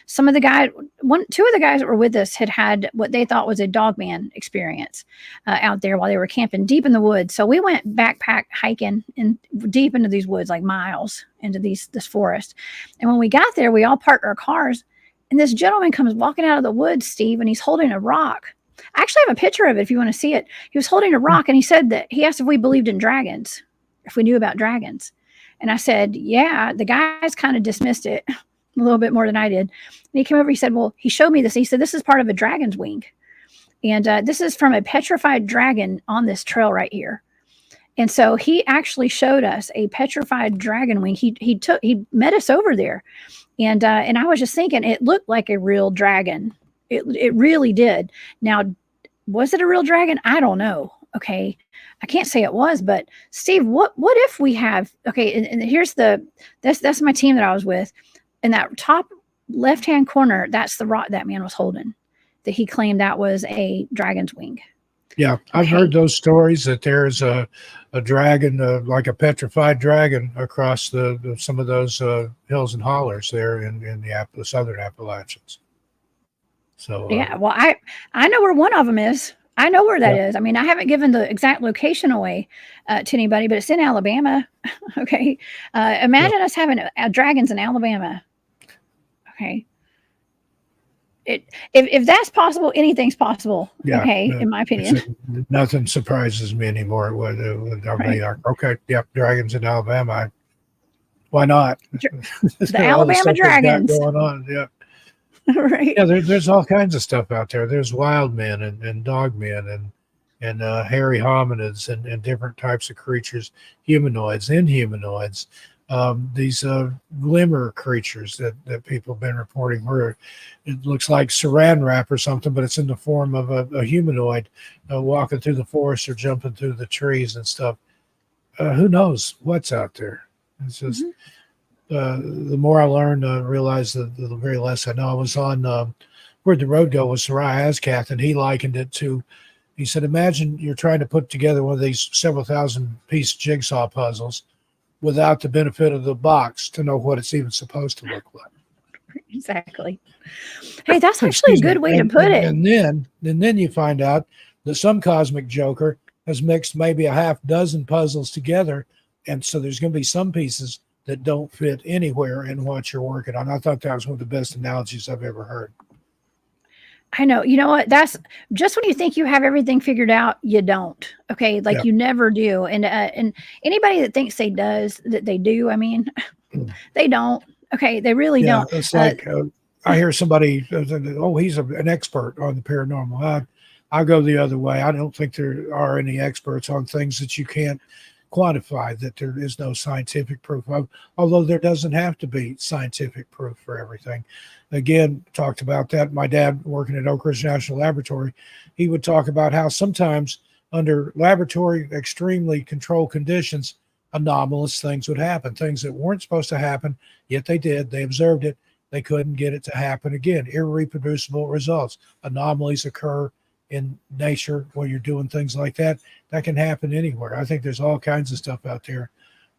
two of the guys that were with us had what they thought was a dogman experience out there while they were camping deep in the woods. So we went backpack hiking deep into these woods, like miles into this forest. And when we got there, we all parked our cars. And this gentleman comes walking out of the woods, Steve, and he's holding a rock. I actually have a picture of it if you want to see it. He was holding a rock, and he said that he asked if we believed in dragons, if we knew about dragons. And I said, yeah. The guys kind of dismissed it a little bit more than I did. And he came over, he said, well, he showed me this. He said, this is part of a dragon's wing. And this is from a petrified dragon on this trail right here. And so he actually showed us a petrified dragon wing. He met us over there. And I was just thinking, it looked like a real dragon. It really did. Now, was it a real dragon? I don't know. Okay. I can't say it was, but Steve, what if we have, okay. And here's that's my team that I was with. In that top left-hand corner, that's the rock that man was holding, that he claimed that was a dragon's wing. Yeah. I've heard those stories that there's a dragon, like a petrified dragon across some of those hills and hollers there in the southern Appalachians. So yeah, well, I know where one of them is. I know where that is. I mean, I haven't given the exact location away to anybody, but it's in Alabama. Okay. Imagine us having dragons in Alabama. Okay. If that's possible, anything's possible. Yeah, okay, in my opinion. Nothing surprises me anymore. Okay, dragons in Alabama. Why not? The Alabama dragons going on. Yeah. Right. Yeah, there's all kinds of stuff out there. There's wild men and dog men and hairy hominids and different types of creatures, humanoids, inhumanoids. These glimmer creatures that people have been reporting where it looks like saran wrap or something, but it's in the form of a humanoid walking through the forest or jumping through the trees and stuff. Who knows what's out there? It's just the more I learn, realize the very less I know. I was on where'd the road go with Soraya Azkath, and he likened it to. He said, imagine you're trying to put together one of these several thousand piece jigsaw puzzles without the benefit of the box to know what it's even supposed to look like. Exactly. Hey, that's actually a good way to put it. And then you find out that some cosmic joker has mixed maybe a half dozen puzzles together. And so there's going to be some pieces that don't fit anywhere in what you're working on. I thought that was one of the best analogies I've ever heard. I know. You know what? That's just when you think you have everything figured out, you don't. Okay, like you never do. And anybody that thinks they do. I mean, they don't. Okay, they really don't. It's like I hear somebody, oh, he's an expert on the paranormal. I go the other way. I don't think there are any experts on things that you can't quantify, that there is no scientific proof of, although there doesn't have to be scientific proof for everything. Again, talked about that. My dad working at Oak Ridge National Laboratory, he would talk about how sometimes under laboratory extremely controlled conditions, anomalous things would happen, things that weren't supposed to happen, yet they did. They observed it. They couldn't get it to happen again. Irreproducible results. Anomalies occur in nature when you're doing things like that. That can happen anywhere. I think there's all kinds of stuff out there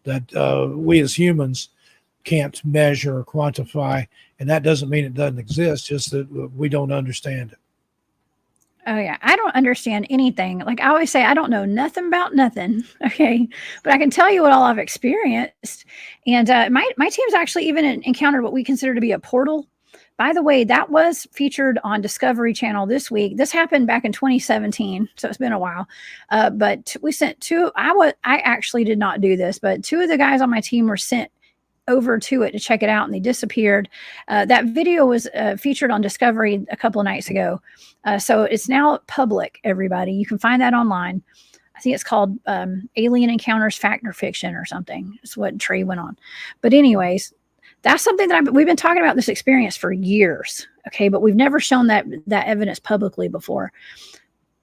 that we as humans can't measure or quantify, and that doesn't mean it doesn't exist, just that we don't understand it. Oh yeah, I don't understand anything. Like I always say, I don't know nothing about nothing. Okay, but I can tell you what all I've experienced. And my team's actually even encountered what we consider to be a portal. By the way, that was featured on Discovery Channel this week. This happened back in 2017, so it's been a while. But we sent two. I actually did not do this, but two of the guys on my team were sent over to it to check it out, and they disappeared. That video was featured on Discovery a couple of nights ago. So it's now public, everybody. You can find that online. I think it's called Alien Encounters Fact or Fiction or something. That's what Trey went on. But anyways, that's something that we've been talking about this experience for years. Okay, but we've never shown that evidence publicly before.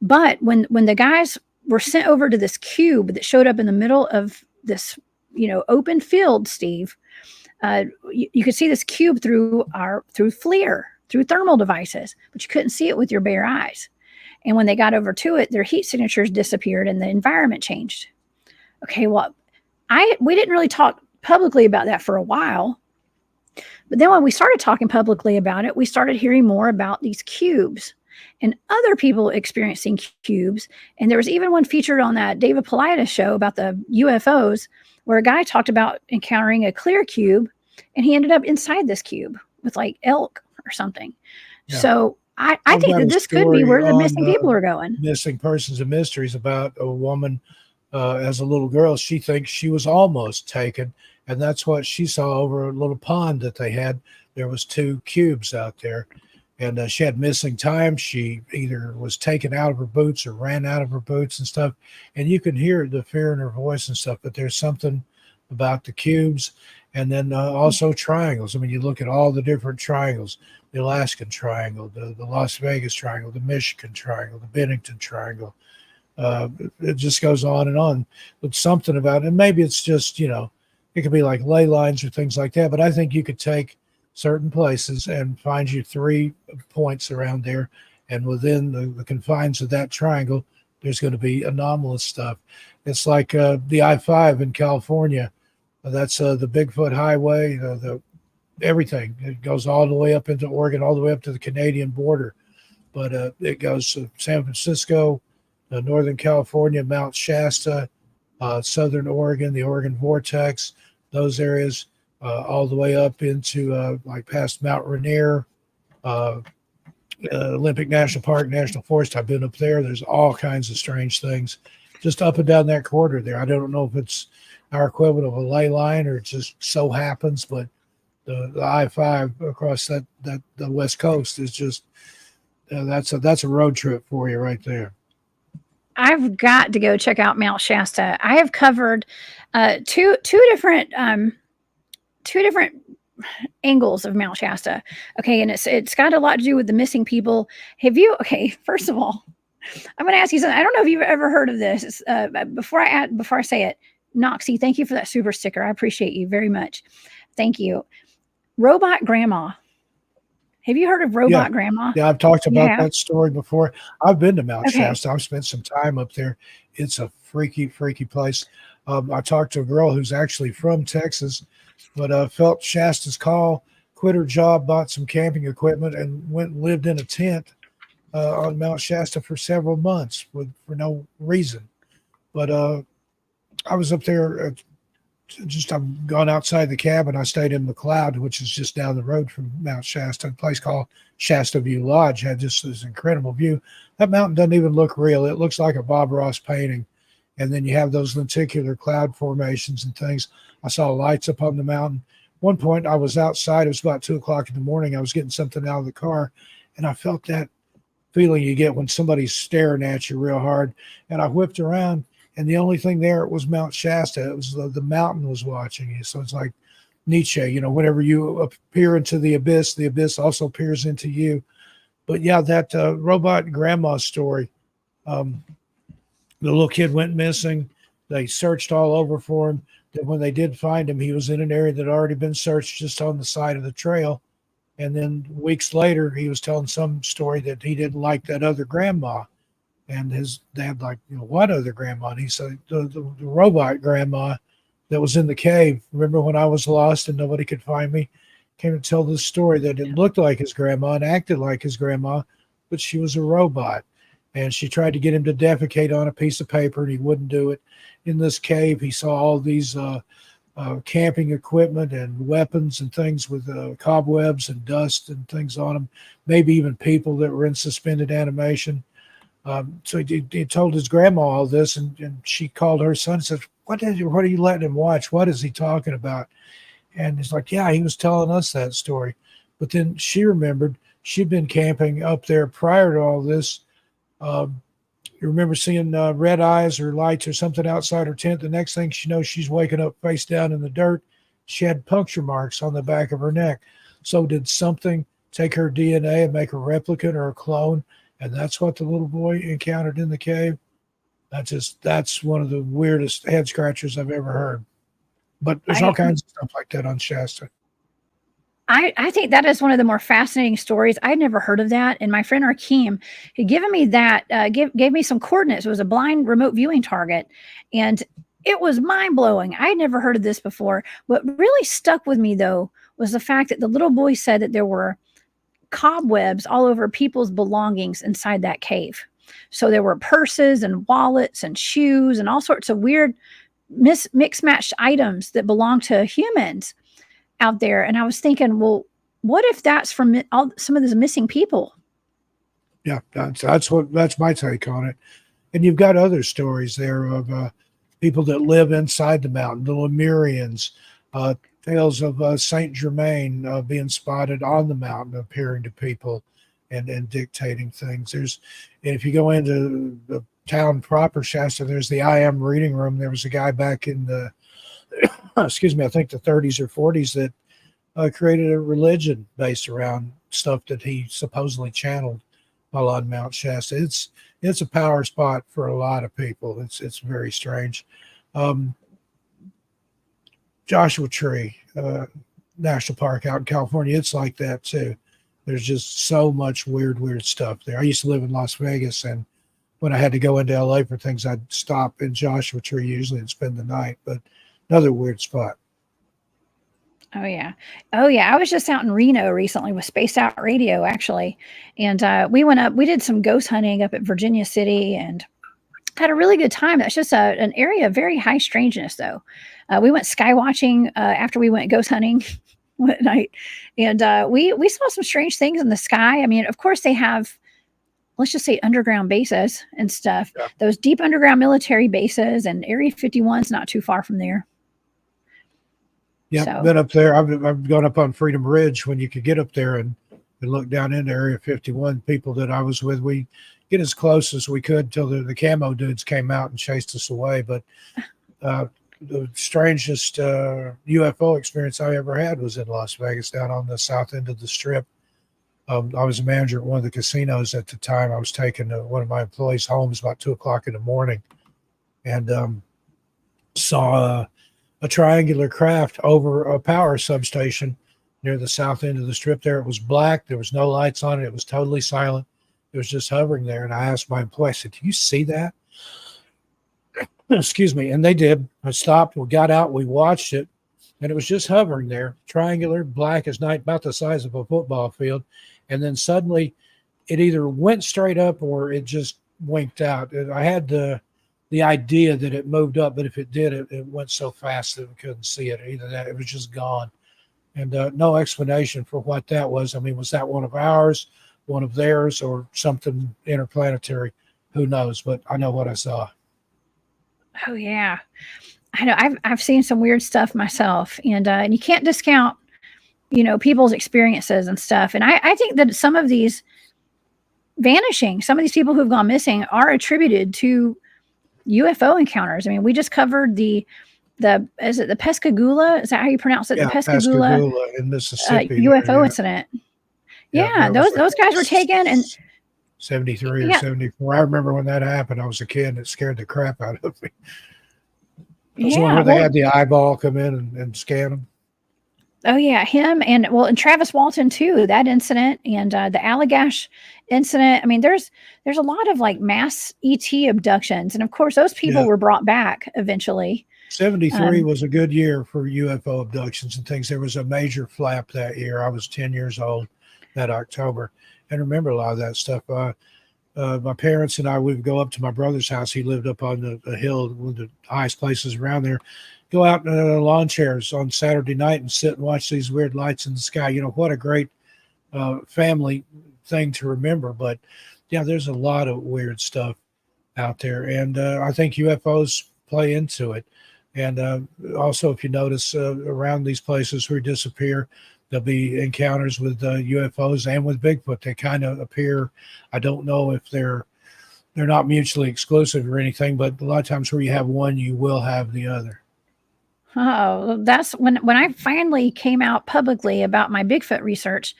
But when the guys were sent over to this cube that showed up in the middle of this, open field, Steve, you could see this cube through FLIR, through thermal devices, but you couldn't see it with your bare eyes. And when they got over to it, their heat signatures disappeared and the environment changed. Okay, well, we didn't really talk publicly about that for a while. But then when we started talking publicly about it, we started hearing more about these cubes and other people experiencing cubes. And there was even one featured on that David Paulides show about the UFOs, where a guy talked about encountering a clear cube, and he ended up inside this cube with like elk or something. Yeah. So I think that this could be where the missing people are going. Missing Persons and Mysteries, about a woman as a little girl. She thinks she was almost taken, and that's what she saw over a little pond that they had. There was two cubes out there, and she had missing time. She either was taken out of her boots or ran out of her boots and stuff. And you can hear the fear in her voice and stuff, but there's something about the cubes. And then also triangles. I mean, you look at all the different triangles, the Alaskan Triangle, the Las Vegas Triangle, the Michigan Triangle, the Bennington Triangle. It just goes on and on. But something about it, and maybe it's just, it could be like ley lines or things like that. But I think you could take certain places and find you 3 points around there, and within the confines of that triangle, there's going to be anomalous stuff. It's like the I-5 in California. That's the Bigfoot Highway, the everything. It goes all the way up into Oregon, all the way up to the Canadian border. But it goes to San Francisco, Northern California, Mount Shasta, Southern Oregon, the Oregon Vortex, those areas, all the way up into like past Mount Rainier, Olympic National Park, National Forest. I've been up there. There's all kinds of strange things just up and down that corridor there. I don't know if it's our equivalent of a ley line or it just so happens, but the I-5 across the West Coast is just that's a road trip for you right there. I've got to go check out Mount Shasta. I have covered two different angles of Mount Shasta. Okay, and it's got a lot to do with the missing people. First of all, I'm going to ask you something. I don't know if you've ever heard of this. Before I say it, Noxie, thank you for that super sticker. I appreciate you very much. Thank you. Robot Grandma. Have you heard of Yeah. Robot Grandma? Yeah, I've talked You about have? that story before. I've been to Mount Okay. Shasta. I've spent some time up there. It's a freaky, freaky place. I talked to a girl who's actually from Texas, but felt Shasta's call, quit her job, bought some camping equipment, and went and lived in a tent on Mount Shasta for several months for no reason. But I was up there. Just I've gone outside the cabin. I stayed in McLeod, which is just down the road from Mount Shasta. A place called Shasta View Lodge had just this incredible view. That mountain doesn't even look real. It looks like a Bob Ross painting. And then you have those lenticular cloud formations and things. I saw lights up on the mountain. One point I was outside. It was about 2 o'clock in the morning. I was getting something out of the car, and I felt that feeling you get when somebody's staring at you real hard. And I whipped around, and the only thing there was Mount Shasta. It was the mountain was watching you. So it's like Nietzsche, whenever you appear into the abyss also peers into you. But yeah, that robot grandma story, the little kid went missing. They searched all over for him. Then when they did find him, he was in an area that had already been searched just on the side of the trail. And then weeks later, he was telling some story that he didn't like that other grandma. And his dad, like, what other grandma? And he said, the robot grandma that was in the cave. Remember when I was lost and nobody could find me? Came to tell this story that it looked like his grandma and acted like his grandma, but she was a robot. And she tried to get him to defecate on a piece of paper, and he wouldn't do it. In this cave, he saw all these camping equipment and weapons and things with cobwebs and dust and things on them, maybe even people that were in suspended animation. So he told his grandma all this, and she called her son and said, what are you letting him watch? What is he talking about? And he's like, yeah, he was telling us that story. But then she remembered she'd been camping up there prior to all this. You remember seeing red eyes or lights or something outside her tent. The next thing she knows, she's waking up face down in the dirt. She had puncture marks on the back of her neck. So did something take her DNA and make a replicant or a clone? And that's what the little boy encountered in the cave. That's one of the weirdest head scratchers I've ever heard. But there's all kinds of stuff like that on Shasta. I think that is one of the more fascinating stories. I'd never heard of that. And my friend Rakeem had given me that, gave me some coordinates. It was a blind remote viewing target. And it was mind blowing. I had never heard of this before. What really stuck with me, though, was the fact that the little boy said that there were cobwebs all over people's belongings inside that cave. So there were purses and wallets and shoes and all sorts of weird mixed matched items that belong to humans out there. And I was thinking, well, what if that's from some of those missing people? Yeah, that's my take on it. And you've got other stories there of people that live inside the mountain, the Lemurians, tales of Saint Germain being spotted on the mountain, appearing to people and dictating things. And if you go into the town proper, Shasta, there's the I Am reading room. There was a guy back in the excuse me, I think the 30s or 40s that created a religion based around stuff that he supposedly channeled while on Mount Shasta. It's a power spot for a lot of people. It's very strange. Joshua Tree National Park out in California, it's like that too. There's just so much weird stuff there. I used to live in Las Vegas, and when I had to go into LA for things, I'd stop in Joshua Tree usually and spend the night. But another weird spot. Oh yeah. Oh yeah. I was just out in Reno recently with Spaced Out Radio, actually. And we went up, we did some ghost hunting up at Virginia City and had a really good time. That's just an area of very high strangeness, though. We went sky watching after we went ghost hunting one night. And we saw some strange things in the sky. I mean, of course, they have, let's just say, underground bases and stuff. Yeah. Those deep underground military bases, and Area 51's not too far from there. Yeah, been up there. I've gone up on Freedom Ridge when you could get up there and look down into Area 51. People that I was with, we get as close as we could until the camo dudes came out and chased us away. But the strangest UFO experience I ever had was in Las Vegas, down on the south end of the Strip. I was a manager at one of the casinos at the time. I was taking one of my employees home. It was about 2 o'clock in the morning, and saw a triangular craft over a power substation near the south end of the strip there. It was black. There was no lights on it. It was totally silent. It was just hovering there. And I asked my employee, I said, "Do you see that?" Excuse me. And they did. I stopped. We got out. We watched it. And it was just hovering there, triangular, black as night, about the size of a football field. And then suddenly it either went straight up or it just winked out. And I had the idea that it moved up, but if it did, it went so fast that we couldn't see it. Either that, it was just gone. And no explanation for what that was. I mean, was that one of ours, one of theirs, or something interplanetary? Who knows? But I know what I saw. Oh yeah, I know. I've seen some weird stuff myself, and you can't discount, people's experiences and stuff. And I think that some of these some of these people who've gone missing are attributed to UFO encounters. I mean, we just covered is it the Pascagoula? Is that how you pronounce it? Yeah, The Pascagoula in Mississippi. UFO incident. Yeah, those guys were taken and 73 or 74. I remember when that happened. I was a kid and it scared the crap out of me. It was one where they had the eyeball come in and scan them. Oh yeah, him and Travis Walton too. That incident and the Allagash incident. I mean, there's a lot of like mass ET abductions, and of course, those people were brought back eventually. 73 was a good year for UFO abductions and things. There was a major flap that year. I was 10 years old that October, and remember a lot of that stuff. My parents and I would go up to my brother's house. He lived up on the hill, one of the highest places around there. Go out in lawn chairs on Saturday night and sit and watch these weird lights in the sky. What a great family thing to remember. But yeah, there's a lot of weird stuff out there. And I think UFOs play into it. And also, if you notice around these places where disappear, there'll be encounters with UFOs and with Bigfoot. They kind of appear. I don't know if they're not mutually exclusive or anything, but a lot of times where you have one, you will have the other. Oh, that's when I finally came out publicly about my Bigfoot research.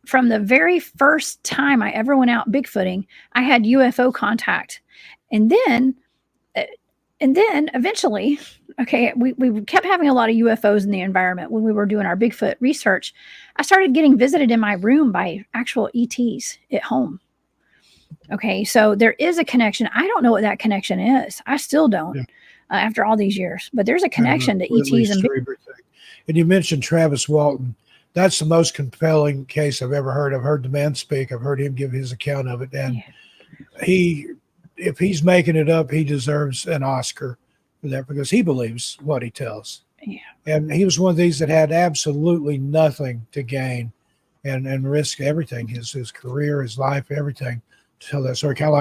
From the very first time I ever went out Bigfooting, I had UFO contact. And then eventually, okay, we kept having a lot of UFOs in the environment when we were doing our Bigfoot research. I started getting visited in my room by actual ETs at home. Okay, so there is a connection. I don't know what that connection is. I still don't. Yeah. After all these years, but there's a connection to ETs and you mentioned Travis Walton. That's the most compelling case I've ever heard. I've heard the man speak. I've heard him give his account of it, and if he's making it up, he deserves an Oscar for that because he believes what he tells. Yeah, and he was one of these that had absolutely nothing to gain, and risk everything, his career, his life, everything. To tell that story, kind of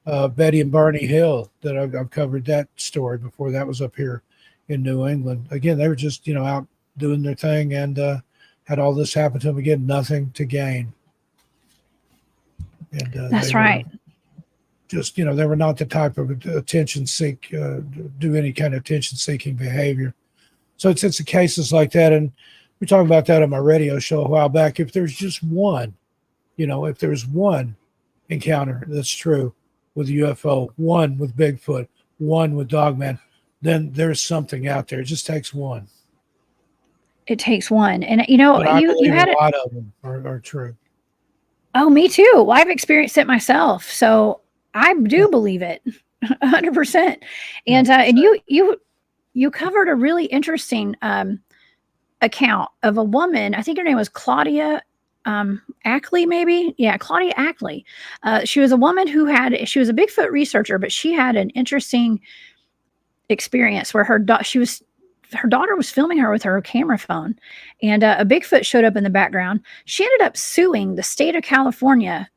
like Betty and Barney Hill, that I've covered that story before. That was up here in New England. Again, they were just, out doing their thing and had all this happen to them. Again, nothing to gain. And that's right. Just, they were not the type of do any kind of attention-seeking behavior. So it's the cases like that. And we talked about that on my radio show a while back. If there's just one, if there's one encounter that's true with UFO, one with Bigfoot, one with Dogman, then there's something out there. It just takes one. It takes one. And you had a lot of them are true. Oh, me too. Well, I've experienced it myself, so I do believe it 100%. And and you covered a really interesting account of a woman. I think her name was Claudia Ackley, maybe. Yeah, Claudia Ackley. She was a woman she was a Bigfoot researcher, but she had an interesting experience where her daughter was filming her with her camera phone, and a Bigfoot showed up in the background. She ended up suing the state of California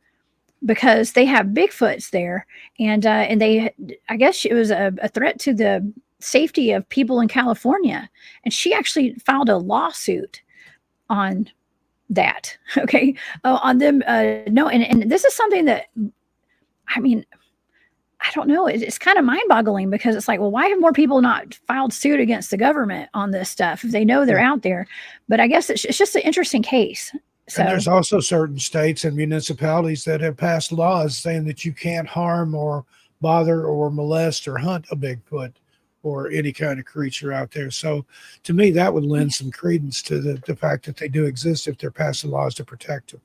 because they have Bigfoots there, and I guess it was a threat to the safety of people in California, and she actually filed a lawsuit on that. Okay. On them. No. And this is something that, I mean, I don't know. It's kind of mind boggling because it's like, well, why have more people not filed suit against the government on this stuff if they know they're out there? But I guess it's just an interesting case. So and there's also certain states and municipalities that have passed laws saying that you can't harm or bother or molest or hunt a Bigfoot or any kind of creature out there. So to me, that would lend some credence to the fact that they do exist if they're passing laws to protect them.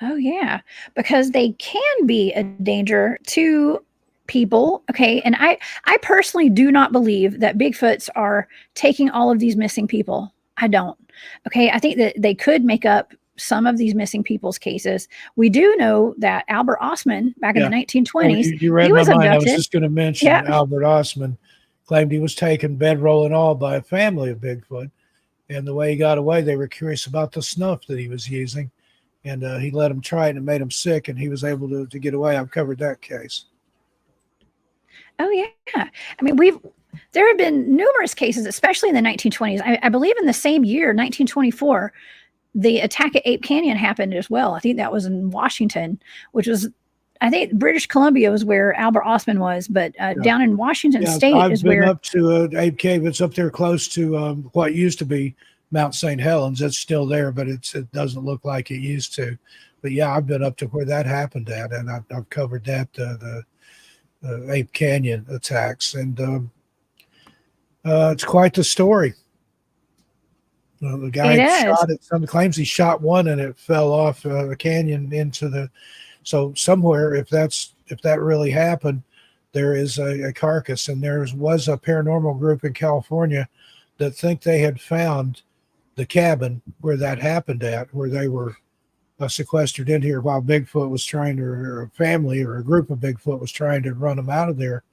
Oh yeah, because they can be a danger to people. Okay, and I personally do not believe that Bigfoots are taking all of these missing people. I don't. Okay, I think that they could make up some of these missing people's cases. We do know that Albert Osman back in the Yeah. Oh, 1920s, you he read my was mind. I was abducted. just going to mention Yeah. Albert Osman claimed he was taken bedroll and all by a family of Bigfoot. And the way he got away, they were curious about the snuff that he was using. And he let him try it and it made him sick, and he was able to get away. I've covered that case. Oh yeah. I mean, there have been numerous cases, especially in the 1920s. I believe in the same year, 1924, the attack at Ape Canyon happened as well. I think that was in Washington, which was, I think British Columbia was where Albert Osman was, but Yeah. down in Washington Yeah, State I've is been where. up to Ape Cave. It's up there close to what used to be Mount St. Helens. It's still there, but it doesn't look like it used to. But yeah, I've been up to where that happened at, and I've covered that the Ape Canyon attacks, and it's quite the story. The guy It is. shot it. Some claims he shot one and it fell off the canyon into the. So somewhere, if that really happened, there is a carcass, and there was a paranormal group in California that think they had found the cabin where that happened at, where they were sequestered in here while Bigfoot was trying to, or a family or a group of Bigfoot was trying to run them out of there,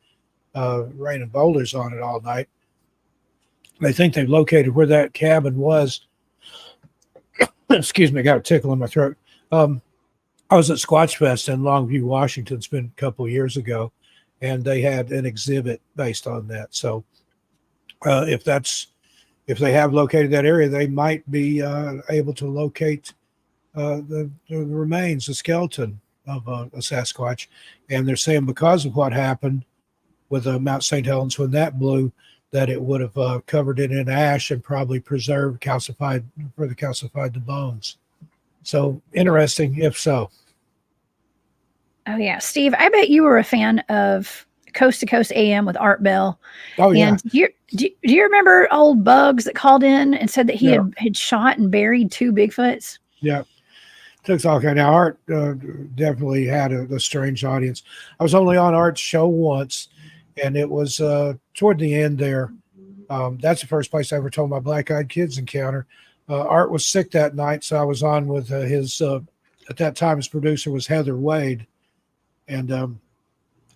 raining boulders on it all night. They think they've located where that cabin was. Excuse me, I got a tickle in my throat. I was at Squatch Fest in Longview, Washington. It's been a couple of years ago, and they had an exhibit based on that. So if they have located that area, they might be able to locate the remains, the skeleton of a Sasquatch. And they're saying because of what happened with Mount St. Helens when that blew, that it would have covered it in ash and probably preserved, calcified the bones. So interesting, if so. Oh yeah, Steve, I bet you were a fan of Coast to Coast AM with Art Bell. Oh yeah. And do you remember old Bugs that called in and said that he Yeah. had shot and buried 2 Bigfoots? Yeah. Took all kind. Now Art definitely had a strange audience. I was only on Art's show once, and it was toward the end there. That's the first place I ever told my black-eyed kids encounter. Art was sick that night, so I was on with his at that time his producer was Heather Wade, and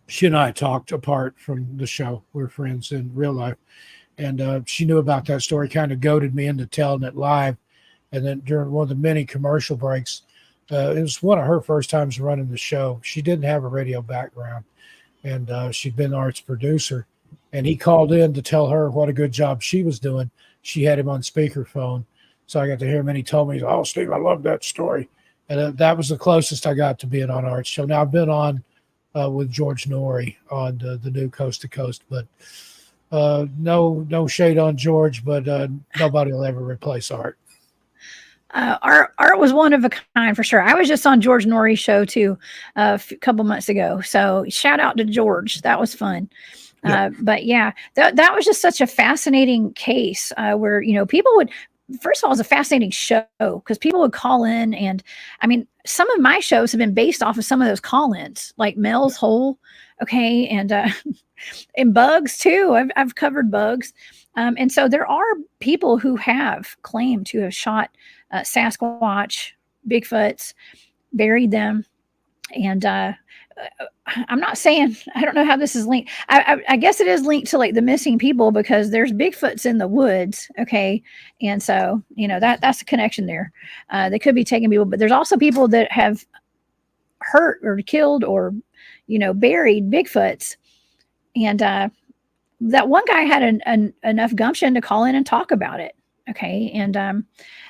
she and I talked apart from the show. We're friends in real life, and she knew about that story, kind of goaded me into telling it live. And then during one of the many commercial breaks, it was one of her first times running the show. She didn't have a radio background, and she'd been Art's producer. And he called in to tell her what a good job she was doing. She had him on speakerphone. So I got to hear him, and he told me, "Oh, Steve, I love that story." And that was the closest I got to being on Art's show. Now, I've been on with George Norrie on the new Coast to Coast, but no shade on George, but nobody will ever replace Art. Art was one of a kind for sure. I was just on George Norrie's show too a couple months ago. So shout out to George. That was fun. Yeah. But yeah, that was just such a fascinating case where, people would, first of all, it was a fascinating show because people would call in. And I mean, some of my shows have been based off of some of those call-ins, like Mel's Hole. Okay. And Bugs too. I've covered Bugs. And so there are people who have claimed to have shot Sasquatch, Bigfoots, buried them. And I'm not saying, I don't know how this is linked. I guess it is linked to like the missing people because there's Bigfoots in the woods. Okay. And so, that's a connection there. They could be taking people, but there's also people that have hurt or killed or, buried Bigfoots. And that one guy had enough gumption to call in and talk about it. Okay. And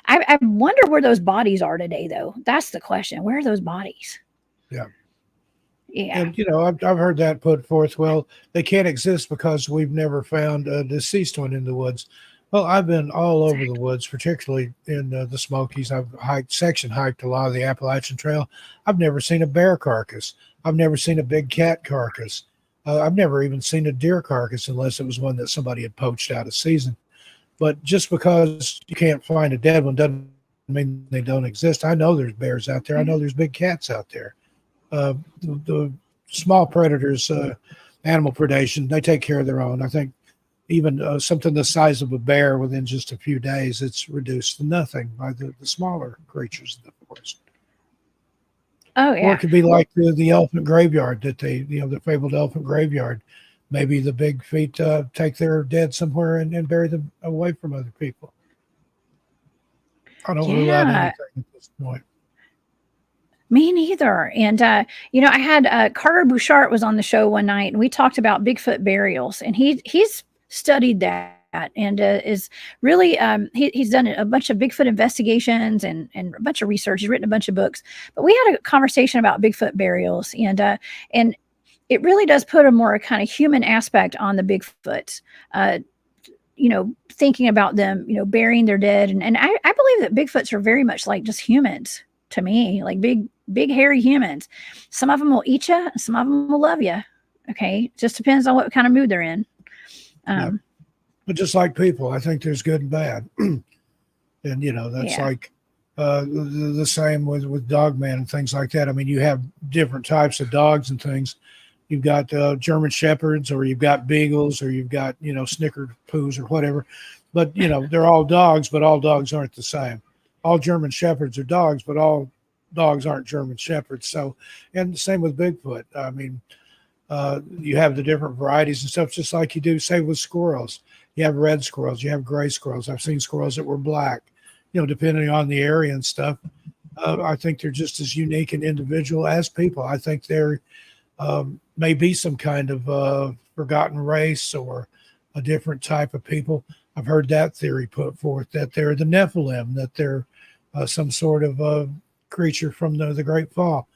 I wonder where those bodies are today, though. That's the question. Where are those bodies? Yeah. Yeah. And, I've heard that put forth. Well, they can't exist because we've never found a deceased one in the woods. Well, I've been all over the woods, particularly in the Smokies. I've section hiked a lot of the Appalachian Trail. I've never seen a bear carcass. I've never seen a big cat carcass. I've never even seen a deer carcass unless it was one that somebody had poached out of season. But just because you can't find a dead one doesn't mean they don't exist. I know there's bears out there. I know there's big cats out there. The small predators, animal predation, they take care of their own. I think even something the size of a bear within just a few days, it's reduced to nothing by the smaller creatures in the forest. Oh Or it yeah. could be like the elephant graveyard that the fabled elephant graveyard. Maybe the big feet take their dead somewhere and bury them away from other people. I don't rule out Yeah. anything at this point. Me neither. And I had Carter Bouchard was on the show one night, and we talked about Bigfoot burials, and he's studied that and is really he's done a bunch of Bigfoot investigations and a bunch of research. He's written a bunch of books. But we had a conversation about Bigfoot burials, and it really does put a more kind of human aspect on the Bigfoot. Thinking about them, burying their dead, and I believe that Bigfoots are very much like just humans to me, like big hairy humans. Some of them will eat you, some of them will love you. Okay, just depends on what kind of mood they're in. Yeah. But just like people, I think there's good and bad, and that's like the same with Dogman and things like that. I mean, you have different types of dogs and things. You've got German Shepherds, or you've got Beagles, or you've got Snicker poos or whatever. But they're all dogs, but all dogs aren't the same. All German Shepherds are dogs, but all dogs aren't German Shepherds. So, and the same with Bigfoot. I mean, you have the different varieties and stuff, just like you do, say, with squirrels. You have red squirrels, you have gray squirrels. I've seen squirrels that were black, depending on the area and stuff. I think they're just as unique and individual as people. I think they're may be some kind of forgotten race or a different type of people. I've heard that theory put forth, that they're the Nephilim, that they're some sort of creature from the Great Fall.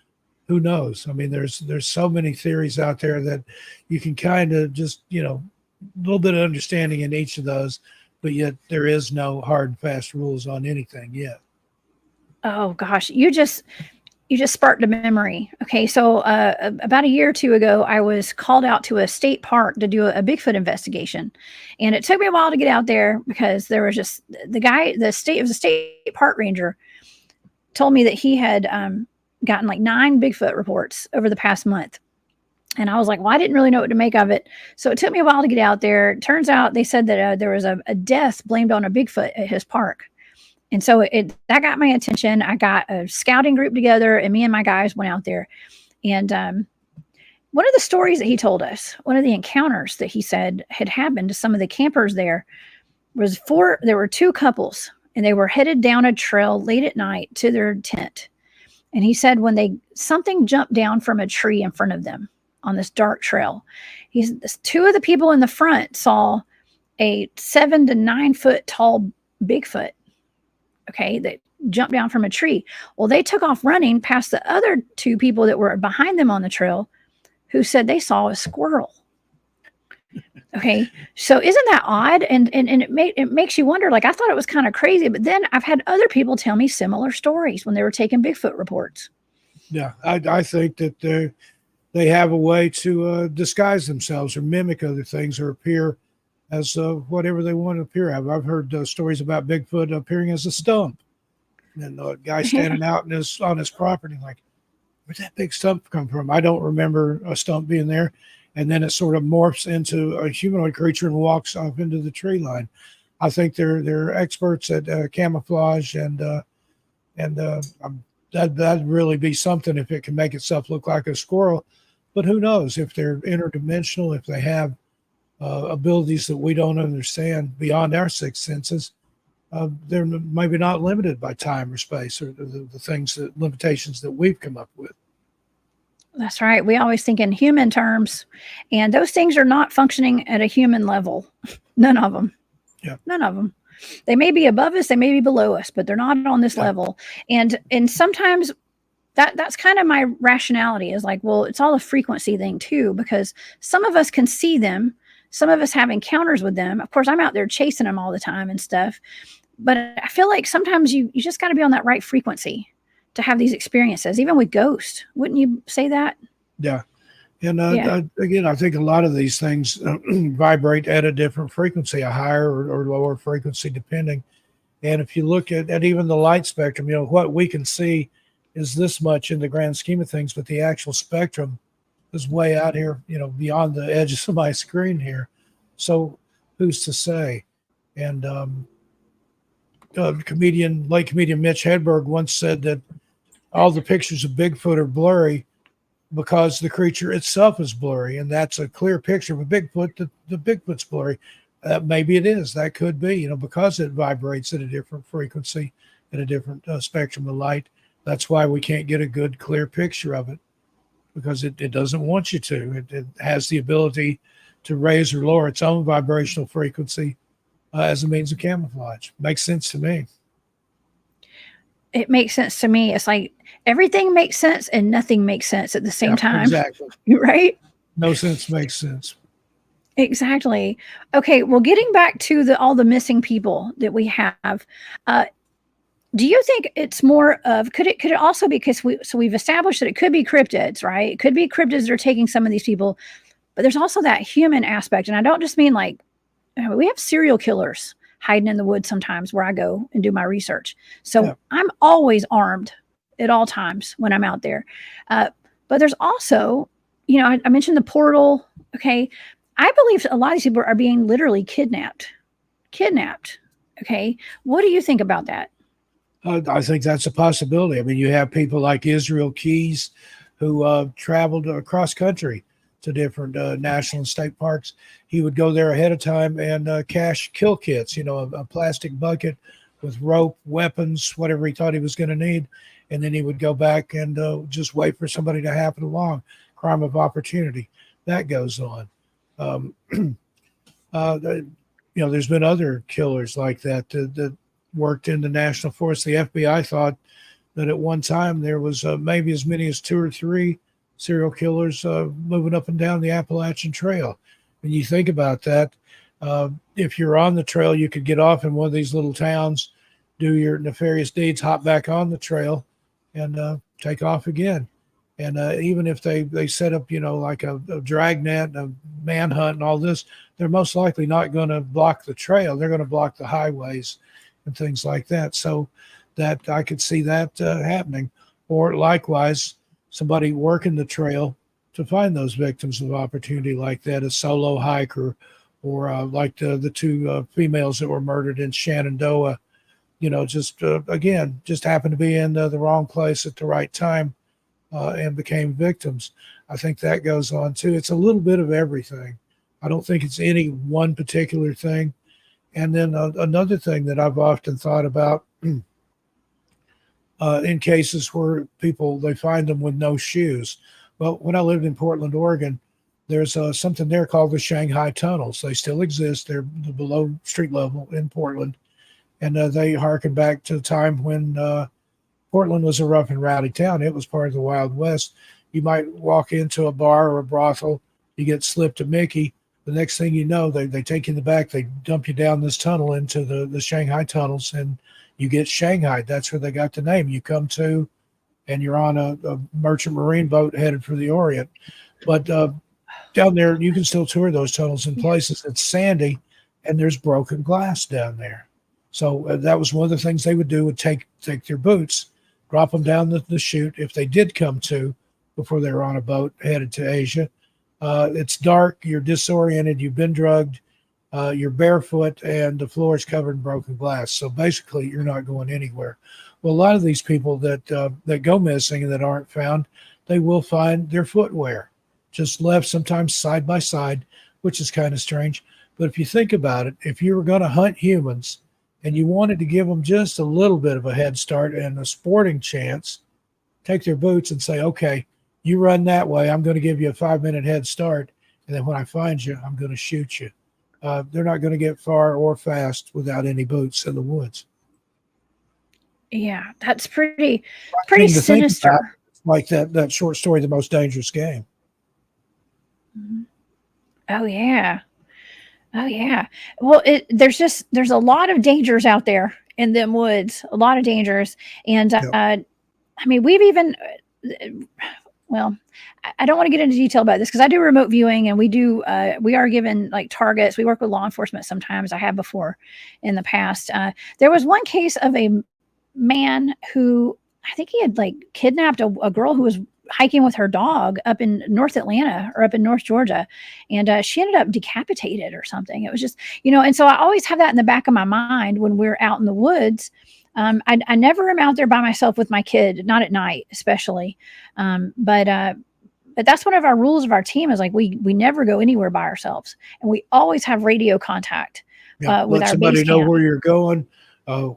Who knows? I mean, there's so many theories out there that you can kind of just, a little bit of understanding in each of those, but yet there is no hard and fast rules on anything yet. Oh gosh, you just sparked a memory. Okay, so about a year or two ago, I was called out to a state park to do a Bigfoot investigation, and it took me a while to get out there because there was just the state park ranger told me that he had gotten like 9 Bigfoot reports over the past month. And I was like, well, I didn't really know what to make of it. So it took me a while to get out there. It turns out they said that there was a death blamed on a Bigfoot at his park. And so that got my attention. I got a scouting group together, and me and my guys went out there. And one of the stories that he told us, one of the encounters that he said had happened to some of the campers there there were 2 couples, and they were headed down a trail late at night to their tent. And he said when something jumped down from a tree in front of them on this dark trail. 2 of the people in the front saw a 7 to 9 foot tall Bigfoot. Okay, that jumped down from a tree. Well, they took off running past the other 2 people that were behind them on the trail, who said they saw a squirrel. Okay, so isn't that odd? And it makes you wonder. Like, I thought it was kind of crazy, but then I've had other people tell me similar stories when they were taking Bigfoot reports. Yeah, I think that they have a way to disguise themselves or mimic other things or appear as whatever they want to appear as. I've heard stories about Bigfoot appearing as a stump, and a guy standing out on his property, like, where'd that big stump come from? I don't remember a stump being there, and then it sort of morphs into a humanoid creature and walks off into the tree line. I think they're experts at camouflage, and that'd really be something if it can make itself look like a squirrel. But who knows if they're interdimensional, if they have abilities that we don't understand beyond our 6 senses. They're maybe not limited by time or space or the limitations that we've come up with. That's right. We always think in human terms, and those things are not functioning at a human level. None of them. Yeah. None of them. They may be above us, they may be below us, but they're not on this level. And sometimes that's kind of my rationality is like, well, it's all a frequency thing too, because some of us can see them. Some of us have encounters with them. Of course, I'm out there chasing them all the time and stuff. But I feel like sometimes you just got to be on that right frequency to have these experiences, even with ghosts. Wouldn't you say that? Yeah. And Yeah. again, I think a lot of these things vibrate at a different frequency, a higher or lower frequency, depending. And if you look at even the light spectrum, what we can see is this much in the grand scheme of things, but the actual spectrum is way out here, beyond the edges of my screen here. So who's to say? And late comedian Mitch Hedberg once said that all the pictures of Bigfoot are blurry because the creature itself is blurry, and that's a clear picture of a Bigfoot. The Bigfoot's blurry. Maybe it is. That could be, because it vibrates at a different frequency, at a different spectrum of light. That's why we can't get a good, clear picture of it, because it doesn't want you to. It has the ability to raise or lower its own vibrational frequency as a means of camouflage. Makes sense to me. It makes sense to me. It's like everything makes sense and nothing makes sense at the same time. Exactly. Right? No sense makes sense. Exactly. Okay. Well, getting back to all the missing people that we have, do you think it's more of could it also be because we've established that it could be cryptids, right? It could be cryptids that are taking some of these people, but there's also that human aspect, and I don't just mean like we have serial killers hiding in the woods sometimes where I go and do my research. So Yeah. I'm always armed at all times when I'm out there. But there's also, I mentioned the portal. Okay. I believe a lot of these people are being literally kidnapped. Okay. What do you think about that? I think that's a possibility. I mean, you have people like Israel Keys who traveled across country to different national and state parks. He would go there ahead of time and cache kill kits, a plastic bucket with rope, weapons, whatever he thought he was going to need. And then he would go back and just wait for somebody to happen along. Crime of opportunity. That goes on. There's been other killers like that worked in the national forest. The FBI thought that at one time there was maybe as many as 2 or 3 serial killers moving up and down the Appalachian Trail. When you think about that, if you're on the trail, you could get off in one of these little towns, do your nefarious deeds, hop back on the trail, and take off again. And even if they set up, like a dragnet, a manhunt, and all this, they're most likely not going to block the trail. They're going to block the highways and things like that. So that I could see that happening. Or likewise, somebody working the trail to find those victims of opportunity like that, a solo hiker, or like the 2 females that were murdered in Shenandoah, just happened to be in the wrong place at the right time and became victims. I think that goes on too. It's a little bit of everything. I don't think it's any one particular thing. And then another thing that I've often thought about in cases where they find them with no shoes. Well, when I lived in Portland, Oregon, there's something there called the Shanghai tunnels. They still exist. They're below street level in Portland. And they harken back to the time when Portland was a rough and rowdy town. It was part of the Wild West. You might walk into a bar or a brothel, you get slipped a Mickey. The next thing you know, they take you in the back, they dump you down this tunnel into the Shanghai tunnels, and you get Shanghai. That's where they got the name. You come to, and you're on a merchant marine boat headed for the Orient. But down there, you can still tour those tunnels in places. It's sandy, and there's broken glass down there. So that was one of the things they would do, would take their boots, drop them down the chute if they did come to before they were on a boat headed to Asia. It's dark, you're disoriented, you've been drugged, you're barefoot, and the floor is covered in broken glass. So basically, you're not going anywhere. Well, a lot of these people that go missing and that aren't found, they will find their footwear just left, sometimes side by side, which is kind of strange. But if you think about it, if you were going to hunt humans and you wanted to give them just a little bit of a head start and a sporting chance, take their boots and say, okay, you run that way, I'm going to give you a 5-minute head start. And then when I find you, I'm going to shoot you. They're not going to get far or fast without any boots in the woods. Yeah, that's pretty sinister. Like that short story, The Most Dangerous Game. Oh yeah. Well, there's a lot of dangers out there in them woods, a lot of dangers. And I mean, we've even well, I don't want to get into detail about this because I do remote viewing and we are given like targets. We work with law enforcement sometimes. I have before in the past. There was one case of a man who I think he had like kidnapped a girl who was hiking with her dog up in North Atlanta or up in North Georgia. And she ended up decapitated or something. It was just, and so I always have that in the back of my mind when we're out in the woods. I never am out there by myself with my kid, not at night, especially. But that's one of our rules of our team is like we never go anywhere by ourselves, and we always have radio contact with Let our somebody base know camp. where you're going,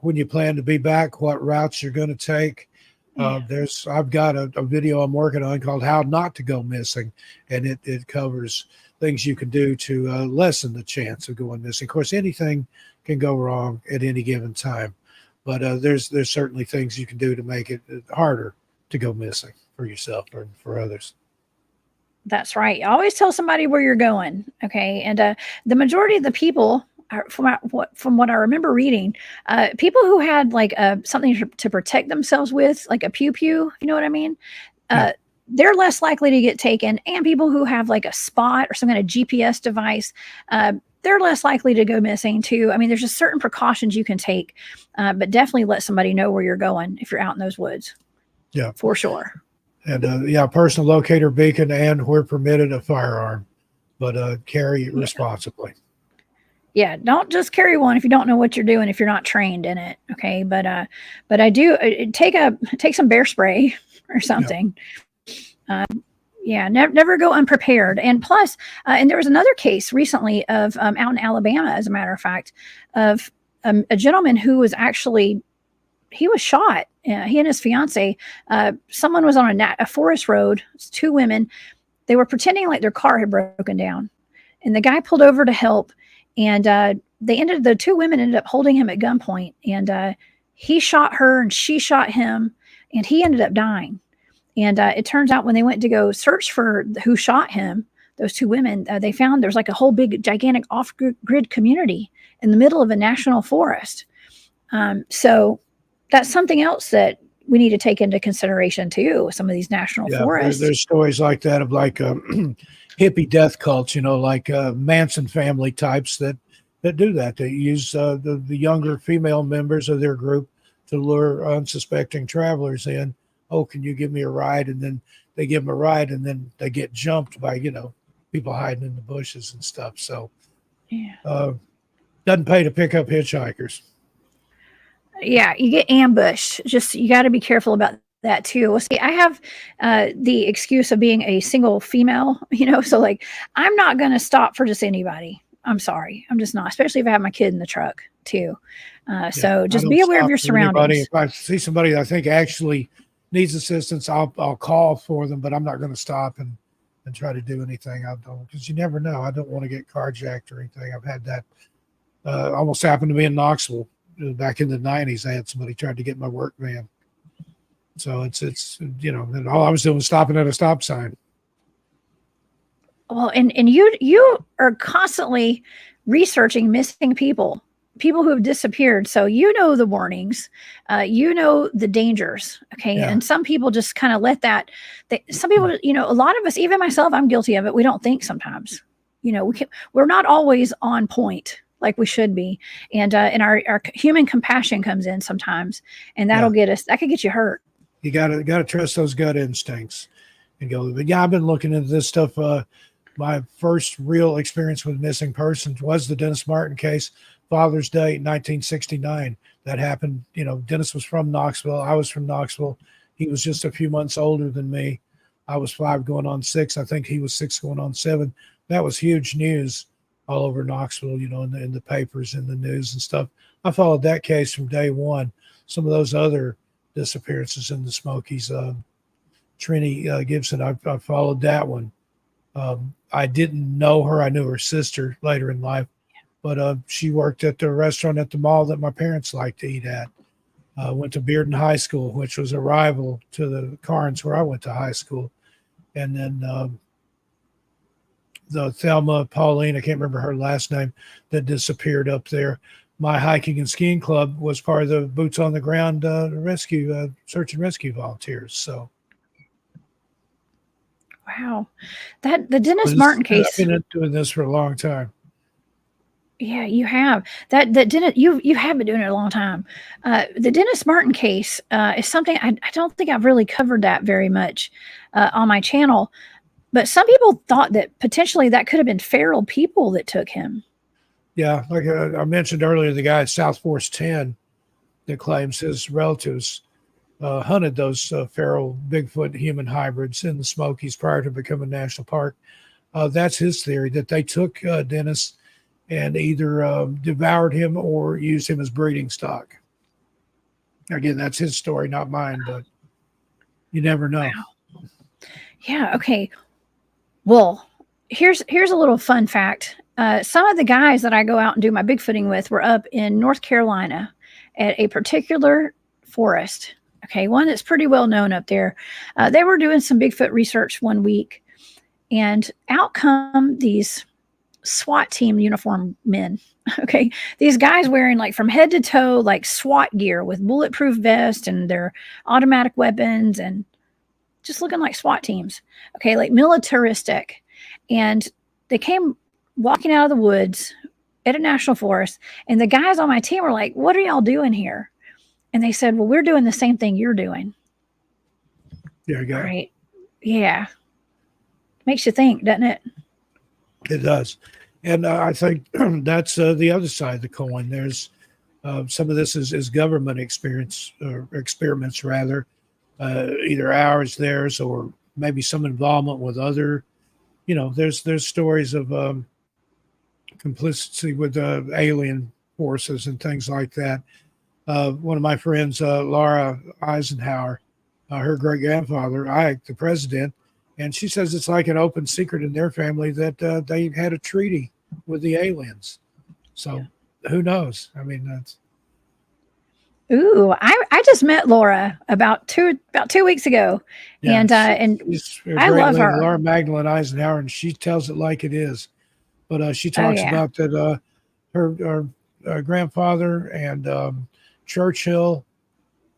when you plan to be back, what routes you're going to take. I've got a video I'm working on called "How Not to Go Missing," and it covers things you can do to lessen the chance of going missing. Of course, anything can go wrong at any given time, but there's certainly things you can do to make it harder to go missing for yourself or for others. That's right. Always tell somebody where you're going. Okay. And the majority of the people, from what I remember reading, people who had like something to protect themselves with, like a pew pew, you know what I mean? They're less likely to get taken. And people who have like a spot or some kind of GPS device, they're less likely to go missing too. I mean, there's just certain precautions you can take, but definitely let somebody know where you're going if you're out in those woods. Yeah, for sure. And personal locator beacon, and where permitted, a firearm, but carry responsibly. Yeah, don't just carry one if you don't know what you're doing, if you're not trained in it. Okay, but I do take some bear spray or something. Never go unprepared. And plus, and there was another case recently of out in Alabama, as a matter of fact, of a gentleman who was actually he was shot. He and his fiance. Someone was on a forest road. It's two women. They were pretending like their car had broken down, and the guy pulled over to help. And the two women ended up holding him at gunpoint, and he shot her, and she shot him, and he ended up dying. And it turns out when they went to go search for who shot him, those two women, they found there was like a whole big, gigantic off-grid community in the middle of a national forest. So that's something else that we need to take into consideration too. Some of these national forests. There's stories like that of like hippie death cults, like Manson family types that do that. They use the younger female members of their group to lure unsuspecting travelers in. Oh, can you give me a ride? And then they give them a ride, and then they get jumped by people hiding in the bushes and stuff. So doesn't pay to pick up hitchhikers. Yeah, you get ambushed. Just you got to be careful about that too. Well, see, I have the excuse of being a single female, so like I'm not going to stop for just anybody. I'm sorry, I'm just not, especially if I have my kid in the truck too. So just be aware of your surroundings. If I see somebody I think actually needs assistance, I'll call for them, but I'm not going to stop and try to do anything. I don't, because you never know. I don't want to get carjacked or anything. I've had that almost happened to me in Knoxville. Back in the 90s, I had somebody tried to get my work van. So it's and all I was doing was stopping at a stop sign. Well, and you are constantly researching missing people who have disappeared. So the warnings, the dangers. Okay. Yeah. And some people just kind of let that, some people, a lot of us, even myself, I'm guilty of it. We don't think sometimes, we're not always on point like we should be. And our human compassion comes in sometimes, and that'll get us, that could get you hurt. You gotta trust those gut instincts and go, but I've been looking into this stuff. My first real experience with missing persons was the Dennis Martin case, Father's Day, 1969. That happened. Dennis was from Knoxville. I was from Knoxville. He was just a few months older than me. I was 5 going on 6. I think he was 6 going on 7. That was huge news all over Knoxville, in the papers and the news and stuff. I followed that case from day one. Some of those other disappearances in the Smokies, Trini Gibson, I followed that one. I didn't know her. I knew her sister later in life, but she worked at the restaurant at the mall that my parents liked to eat at. Went to Bearden High School, which was a rival to the Carnes where I went to high school. And then the Thelma Pauline, I can't remember her last name, that disappeared up there. My hiking and skiing club was part of the boots on the ground rescue, search and rescue volunteers. So Wow. The Dennis I've Martin case. been doing this for a long time. Yeah, you have. That Dennis, you have been doing it a long time. The Dennis Martin case is something I don't think I've really covered that very much on my channel. But some people thought that potentially that could have been feral people that took him. Yeah, like I mentioned earlier, the guy at South Force 10 that claims his relatives hunted those feral Bigfoot human hybrids in the Smokies prior to becoming a national park. That's his theory, that they took Dennis and either devoured him or used him as breeding stock. Again, that's his story, not mine, but you never know. Wow. Yeah. Okay. Well, here's a little fun fact. Some of the guys that I go out and do my Bigfooting with were up in North Carolina at a particular forest. Okay, one that's pretty well known up there. They were doing some Bigfoot research one week, and out come these SWAT team uniform men. Okay, these guys wearing like from head to toe like SWAT gear with bulletproof vests and their automatic weapons and just looking like SWAT teams. Okay, like militaristic. And they came walking out of the woods at a national forest, and the guys on my team were like, "What are y'all doing here?" And they said, "Well, we're doing the same thing you're doing." There you go. Right. Yeah. Makes you think, doesn't it? It does. And I think that's the other side of the coin. There's some of this is government experiments rather, either ours, theirs, or maybe some involvement with other. There's stories of complicity with alien forces and things like that. One of my friends, Laura Eisenhower, her great grandfather, Ike, the president, and she says it's like an open secret in their family that they had a treaty with the aliens. So who knows? I mean, that's. Ooh, I just met Laura about two weeks ago, and she's a I great love lady, her. Laura Magdalene Eisenhower, and she tells it like it is. But she talks about that her grandfather and Churchill,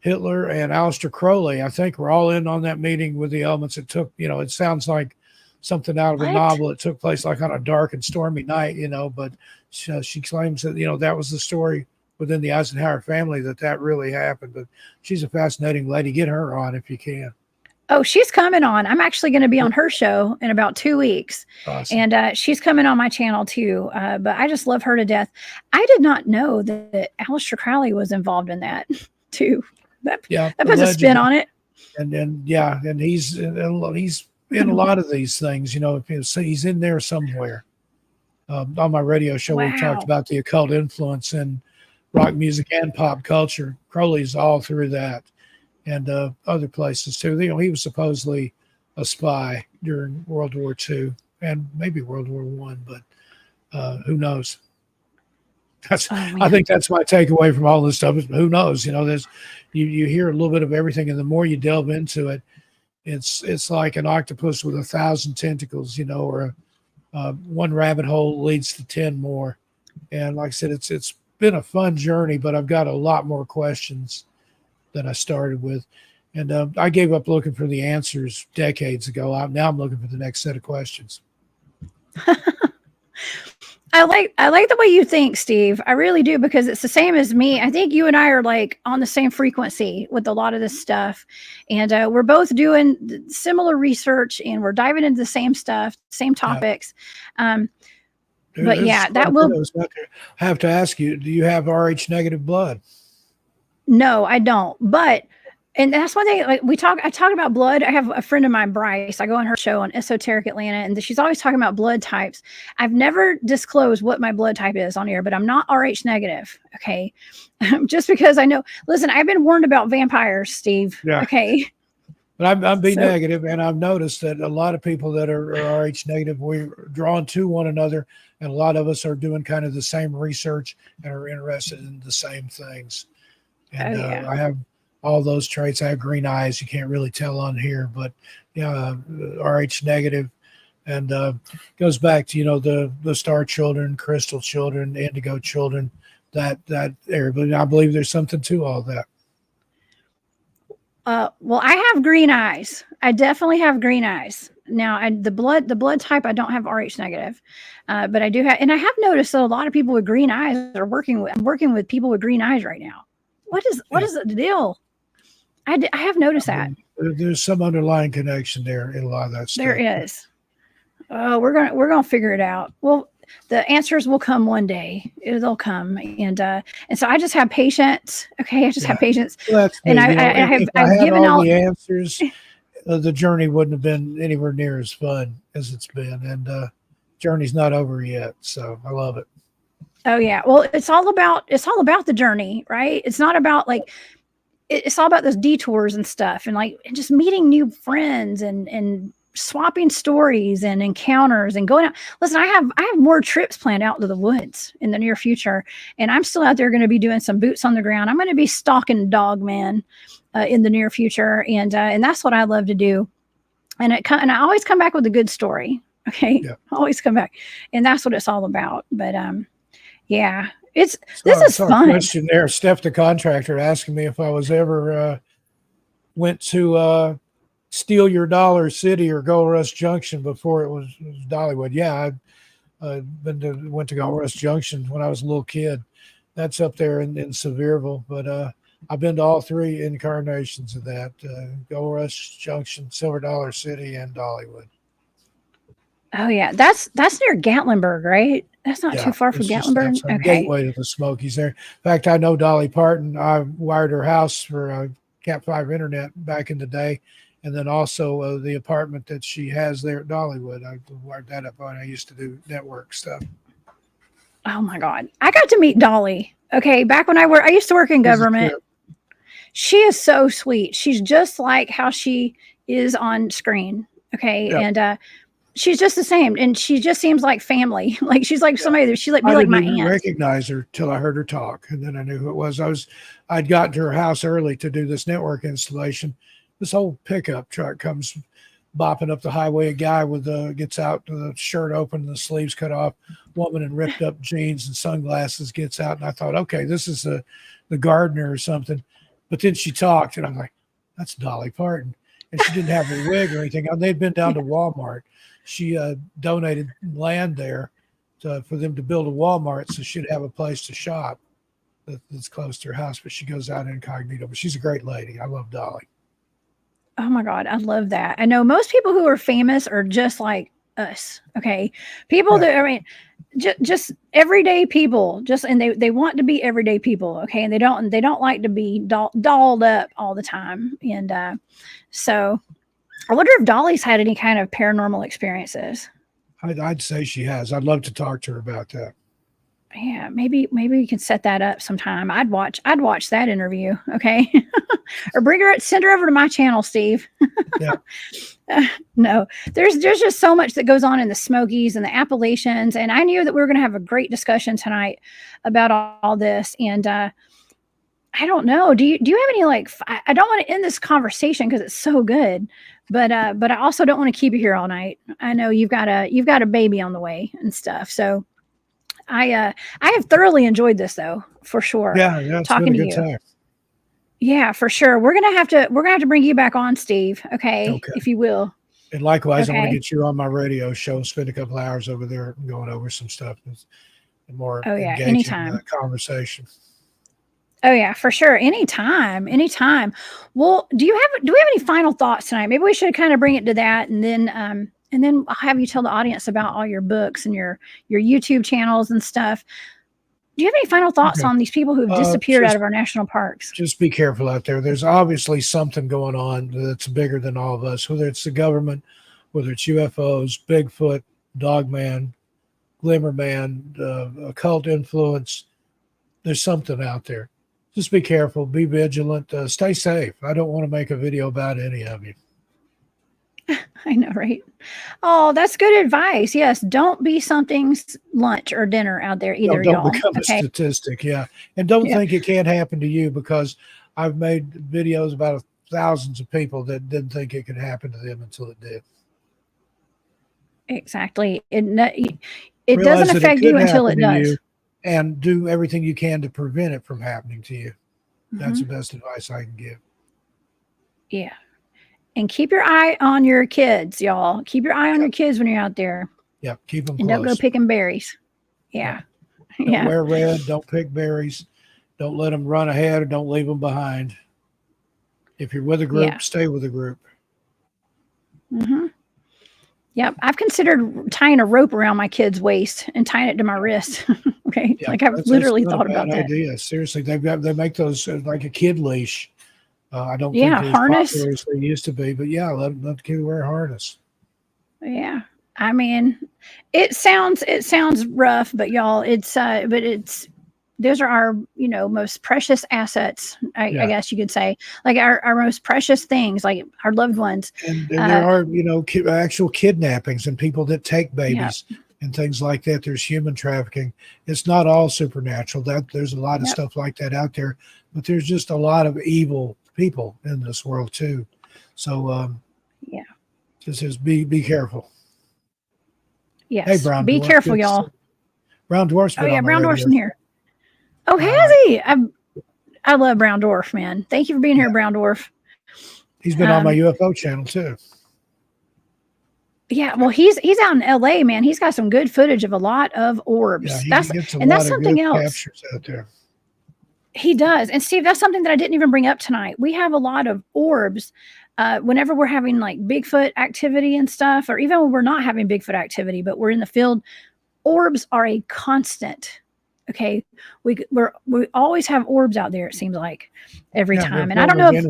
Hitler, and Aleister Crowley, I think, were all in on that meeting with the elements. It took, it sounds like something out of a novel. It took place like on a dark and stormy night, but she claims that, that was the story within the Eisenhower family that really happened. But she's a fascinating lady. Get her on if you can. Oh, she's coming on. I'm actually going to be on her show in about 2 weeks. Awesome. And she's coming on my channel too. But I just love her to death. I did not know that Aleister Crowley was involved in that too. That puts a spin on it. And he's in a lot of these things, he's in there somewhere. On my radio show, we've talked about the occult influence in rock music and pop culture. Crowley's all through that, and other places too. He was supposedly a spy during World War II and maybe World War One, but who knows? I think that's my takeaway from all this stuff. Who knows? There's you hear a little bit of everything, and the more you delve into it, it's like an octopus with 1,000 tentacles, or one rabbit hole leads to 10 more. And like I said, it's been a fun journey, but I've got a lot more questions than I started with. And I gave up looking for the answers decades ago. Now I'm looking for the next set of questions. I like the way you think, Steve. I really do, because it's the same as me. I think you and I are like on the same frequency with a lot of this stuff, and we're both doing similar research, and we're diving into the same stuff, same topics. But yeah, that will. I have to ask you: do you have Rh negative blood? No, I don't. But and that's one thing. Like I talk about blood. I have a friend of mine, Bryce. I go on her show on Esoteric Atlanta, and she's always talking about blood types. I've never disclosed what my blood type is on here, but I'm not Rh negative. Okay, just because I know. Listen, I've been warned about vampires, Steve. Yeah. Okay. But I'm B negative, and I've noticed that a lot of people that are Rh negative, we're drawn to one another, and a lot of us are doing kind of the same research and are interested in the same things. And I have all those traits. I have green eyes. You can't really tell on here, but Rh negative, and goes back to the star children, crystal children, indigo children, that area. But I believe there's something to all that. Well, I have green eyes. I definitely have green eyes. now the blood type, I don't have RH negative, but I do have, and I have noticed that a lot of people with green eyes are working with people with green eyes right now. What is the deal? I have noticed that. There's some underlying connection there in a lot of that stuff. There is. Oh, we're gonna figure it out. Well, the answers will come one day. They'll come, and so I just have patience. Okay, I just have patience. Well, that's me. And I've given all the answers. The journey wouldn't have been anywhere near as fun as it's been, and journey's not over yet. So I love it. Oh yeah, well, it's all about the journey, right? It's not about it's all about those detours and stuff, and just meeting new friends and swapping stories and encounters and going out. Listen, I have more trips planned out to the woods in the near future, and I'm still out there going to be doing some boots on the ground. I'm going to be stalking dog man in the near future, and that's what I love to do. And I always come back with a good story. Okay, yeah. Always come back, and that's what it's all about. But yeah, this is fun. Question there, Steph the contractor asking me if I was ever went to Steal Your Dollar City or Gold Rush Junction before it was Dollywood. Yeah, I went to Gold Rush Junction when I was a little kid. That's up there in Sevierville, but I've been to all three incarnations of that: Gold Rush Junction, Silver Dollar City, and Dollywood. Oh yeah, that's near Gatlinburg, right? That's not too far from Gatlinburg. Okay, gateway to the Smokies there. In fact, I know Dolly Parton. I wired her house for Cat 5 internet back in the day. And then also the apartment that she has there at Dollywood. I wired that up when I used to do network stuff. Oh my God. I got to meet Dolly. Okay. Back when I used to work in government. She is so sweet. She's just like how she is on screen. Okay. Yep. And she's just the same. And she just seems like family. Like she's like somebody that she be like my aunt. I didn't recognize her till I heard her talk. And then I knew who it was. I'd gotten to her house early to do this network installation. This old pickup truck comes bopping up the highway. A guy gets out, the shirt open, the sleeves cut off, woman in ripped up jeans and sunglasses gets out. And I thought, okay, this is the gardener or something. But then she talked and I'm like, that's Dolly Parton. And she didn't have a wig or anything. They'd been down to Walmart. She donated land there for them to build a Walmart so she'd have a place to shop that's close to her house. But she goes out incognito. But she's a great lady. I love Dolly. Oh my God, I love that. I know most people who are famous are just like us. Okay. People that, I mean, just everyday people, and they want to be everyday people. Okay. And they don't like to be dolled up all the time. And so I wonder if Dolly's had any kind of paranormal experiences. I'd say she has. I'd love to talk to her about that. Yeah, maybe we can set that up sometime. I'd watch that interview. Okay. Or send her over to my channel, Steve. Yeah. No, there's just so much that goes on in the Smokies and the Appalachians. And I knew that we were going to have a great discussion tonight about all this. And I don't know. Do you have any I don't want to end this conversation because it's so good, but I also don't want to keep you here all night. I know you've got a baby on the way and stuff. So I have thoroughly enjoyed this though, for sure. Yeah, talking to you. Time. Yeah, for sure. We're gonna have to bring you back on, Steve. Okay. If you will. And likewise, I want to get you on my radio show. Spend a couple hours over there going over some stuff and more. engaging anytime conversation. Oh yeah, for sure. Anytime. Well, do we have any final thoughts tonight? Maybe we should kind of bring it to that, and then I'll have you tell the audience about all your books and your YouTube channels and stuff. Do you have any final thoughts on these people who've disappeared out of our national parks? Just be careful out there. There's obviously something going on that's bigger than all of us, whether it's the government, whether it's UFOs, Bigfoot, Dogman, Glimmerman, occult influence. There's something out there. Just be careful, be vigilant, stay safe. I don't want to make a video about any of you. I know, right? Oh, that's good advice. Yes, don't be something's lunch or dinner out there either. No, don't become a statistic, yeah. And don't think it can't happen to you, because I've made videos about thousands of people that didn't think it could happen to them until it did. Exactly. It doesn't affect you until it does. And do everything you can to prevent it from happening to you. That's the best advice I can give. Yeah. And keep your eye on your kids, y'all. Keep your eye on your kids when you're out there. Yeah, keep them and close. don't go picking berries. Yeah. Don't wear red. Don't pick berries. Don't let them run ahead or don't leave them behind. If you're with a group, stay with a group. Mm-hmm. Yep. I've considered tying a rope around my kid's waist and tying it to my wrist. Okay. Yeah, like I've literally thought about that. Idea. Seriously, they make those like a kid leash. I don't think they're harness. as popular as they used to be, but yeah, let the kid wear a harness. Yeah. I mean, it sounds rough, but y'all, those are our, most precious assets. I guess you could say, like our most precious things, like our loved ones. And there are, actual kidnappings and people that take babies and things like that. There's human trafficking. It's not all supernatural. There's a lot of stuff like that out there, but there's just a lot of evil people in this world too. So, just be careful. Yes. Hey, Brown be Dwarf. Careful, y'all. Brown Dwarf's been on Brown Dwarf's in here. Oh, has he? I love Brown Dwarf, man. Thank you for being here, Brown Dwarf. He's been on my UFO channel too. Yeah, well, he's out in LA, man. He's got some good footage of a lot of orbs. Yeah, that's something else. Captures out there. He does. And Steve, that's something that I didn't even bring up tonight. We have a lot of orbs whenever we're having like Bigfoot activity and stuff, or even when we're not having Bigfoot activity, but we're in the field, orbs are a constant. Okay. We always have orbs out there, it seems like, every time. And I don't know if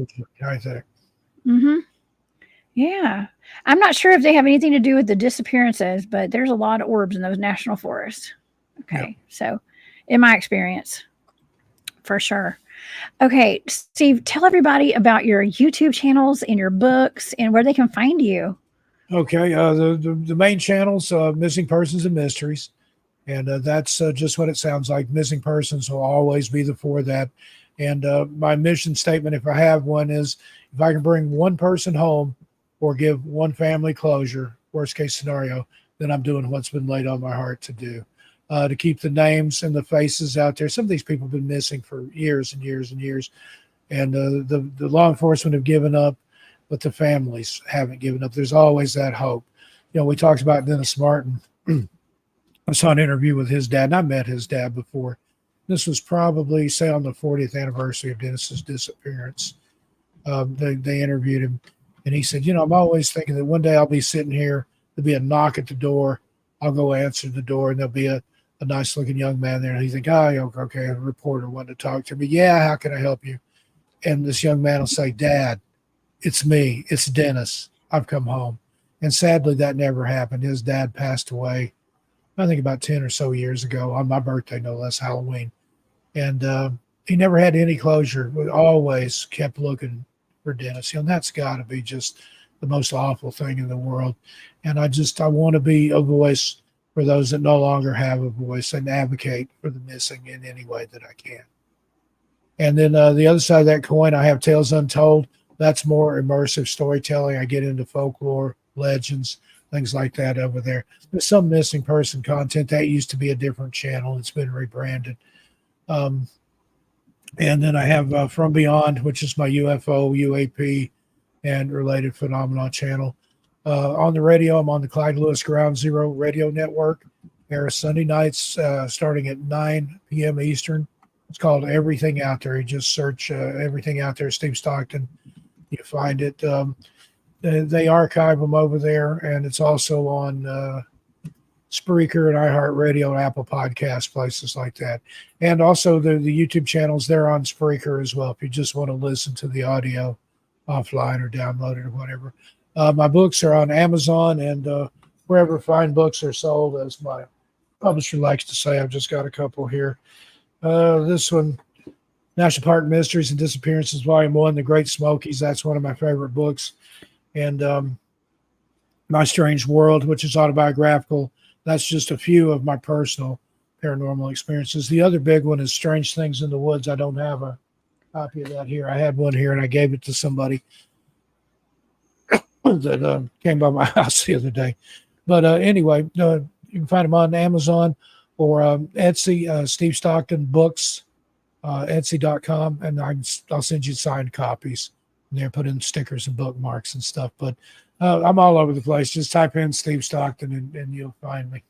yeah. I'm not sure if they have anything to do with the disappearances, but there's a lot of orbs in those national forests. Okay. So in my experience, for sure. Okay, Steve, tell everybody about your YouTube channels and your books and where they can find you. Okay, the main channel's Missing Persons and Mysteries, and that's just what it sounds like. Missing persons will always be before that. And my mission statement, if I have one, is if I can bring one person home or give one family closure, worst case scenario, then I'm doing what's been laid on my heart to do. To keep the names and the faces out there. Some of these people have been missing for years and years and years. And the law enforcement have given up, but the families haven't given up. There's always that hope. We talked about Dennis Martin. I saw an interview with his dad, and I met his dad before. This was probably, say, on the 40th anniversary of Dennis's disappearance. They interviewed him, and he said, I'm always thinking that one day I'll be sitting here, there'll be a knock at the door. I'll go answer the door, and there'll be a nice looking young man there. And you think, okay, a reporter wanted to talk to me. Yeah, how can I help you? And this young man will say, Dad, it's me. It's Dennis. I've come home. And sadly, that never happened. His dad passed away, I think about 10 or so years ago, on my birthday, no less, Halloween. And he never had any closure. We always kept looking for Dennis. And that's got to be just the most awful thing in the world. And I want to be a voice for those that no longer have a voice and advocate for the missing in any way that I can. And then the other side of that coin, I have Tales Untold. That's more immersive storytelling. I get into folklore, legends, things like that over there. There's some missing person content. That used to be a different channel. It's been rebranded. And then I have From Beyond, which is my UFO, UAP, and related phenomenon channel. On the radio, I'm on the Clyde Lewis Ground Zero radio network. Airs Sunday nights starting at 9 p.m. Eastern. It's called Everything Out There. You just search Everything Out There, Steve Stockton. You find it. They archive them over there, and it's also on Spreaker and iHeartRadio and Apple Podcast, places like that. And also the YouTube channels, they're on Spreaker as well, if you just want to listen to the audio offline or download it or whatever. My books are on Amazon and wherever fine books are sold, as my publisher likes to say. I've just got a couple here. This one, National Park Mysteries and Disappearances, Volume 1, The Great Smokies. That's one of my favorite books. And My Strange World, which is autobiographical. That's just a few of my personal paranormal experiences. The other big one is Strange Things in the Woods. I don't have a copy of that here. I had one here, and I gave it to somebody that came by my house the other day. But anyway, you can find them on Amazon or Etsy, Steve Stockton Books, Etsy.com, and I'll send you signed copies And they're putting stickers and bookmarks and stuff. But I'm all over the place. Just type in Steve Stockton and you'll find me.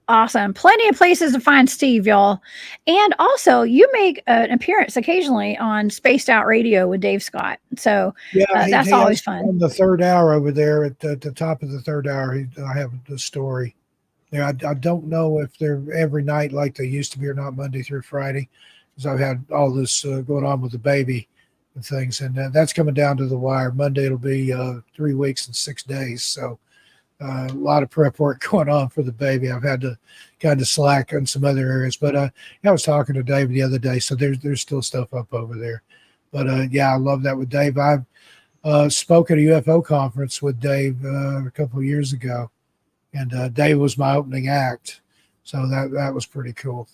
Awesome. Plenty of places to find Steve, y'all. And also, you make an appearance occasionally on Spaced Out Radio with Dave Scott. So that's always fun. On the third hour over there at the top of the third hour, I have the story. I don't know if they're every night like they used to be or not, Monday through Friday, because I've had all this going on with the baby and things. And that's coming down to the wire. Monday it'll be 3 weeks and 6 days. So a lot of prep work going on for the baby. I've had to kind of slack on some other areas, but I was talking to Dave the other day, so there's still stuff up over there. But yeah, I love that with Dave. I've spoke at a UFO conference with Dave a couple of years ago, and Dave was my opening act, so that was pretty cool.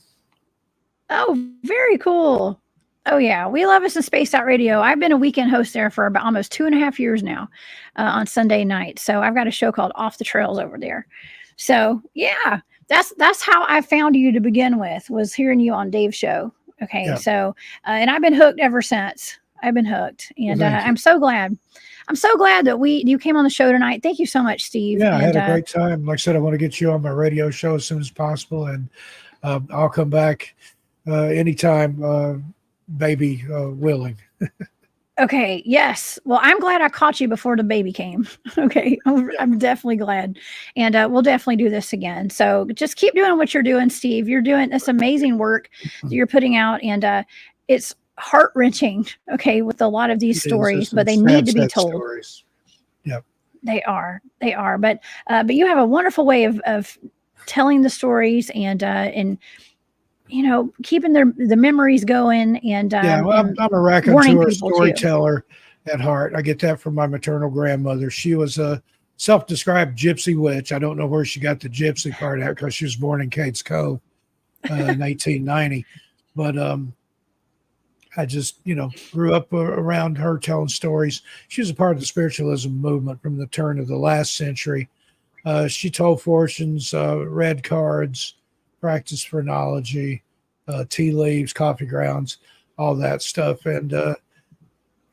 Oh, very cool. Oh, yeah. We love us in Spaced Out Radio. I've been a weekend host there for about almost 2.5 years now on Sunday night. So I've got a show called Off the Trails over there. So, yeah, that's how I found you to begin with, was hearing you on Dave's show. Okay. Yeah. So, and I've been hooked ever since. I've been hooked. And I'm so glad. I'm so glad that you came on the show tonight. Thank you so much, Steve. Yeah, I had a great time. Like I said, I want to get you on my radio show as soon as possible. And I'll come back anytime. Baby willing. Okay. Yes. Well, I'm glad I caught you before the baby came. Okay. I'm definitely glad. And we'll definitely do this again. So just keep doing what you're doing, Steve. You're doing this amazing work that you're putting out. And it's heart-wrenching, okay, with a lot of these stories, but they need to be told. Stories. Yep. They are. But you have a wonderful way of telling the stories and you know, keeping the memories going. And I'm a raconteur, storyteller at heart. I get that from my maternal grandmother. She was a self-described gypsy witch. I don't know where she got the gypsy part out, because she was born in Cades Cove in 1890. But I just, grew up around her telling stories. She was a part of the spiritualism movement from the turn of the last century. She told fortunes, read cards, practiced phrenology, tea leaves, coffee grounds, all that stuff, and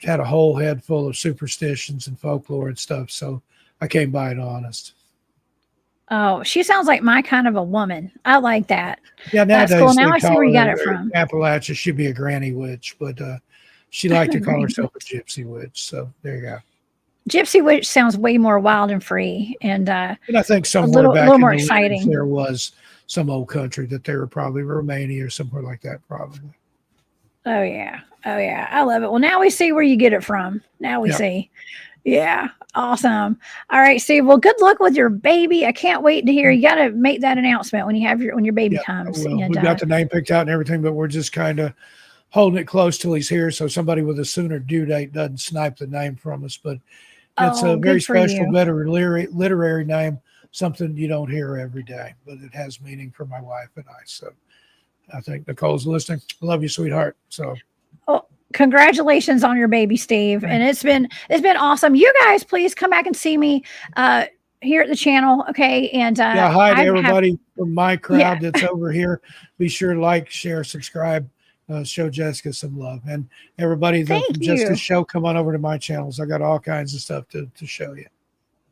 had a whole head full of superstitions and folklore and stuff. So I came by it honest. Oh, she sounds like my kind of a woman. I like that. Yeah, nowadays, that's cool. Now I see where you got it from. Appalachia, she'd be a granny witch, but she liked to call herself a gypsy witch. So there you go. Gypsy witch sounds way more wild and free, and I think somewhere a little more exciting. There was some old country that they were probably Romania or somewhere like that, probably. Oh yeah, I love it. Well, now we see where you get it from. Now we see. Yeah, awesome. All right, Steve. Well, good luck with your baby. I can't wait to hear. You got to make that announcement when your baby comes. And, we've got the name picked out and everything, but we're just kind of holding it close till he's here, so somebody with a sooner due date doesn't snipe the name from us. But it's a very special, literary name, something you don't hear every day, but it has meaning for my wife and I. So I think Nicole's listening. I love you, sweetheart. So. Oh, congratulations on your baby, Steve. And it's been awesome. You guys, please come back and see me here at the channel. Okay. And hi to everybody from my crowd that's over here. Be sure to like, share, subscribe. Show Jessica some love, and everybody from Jessica's show, come on over to my channels. I got all kinds of stuff to show you.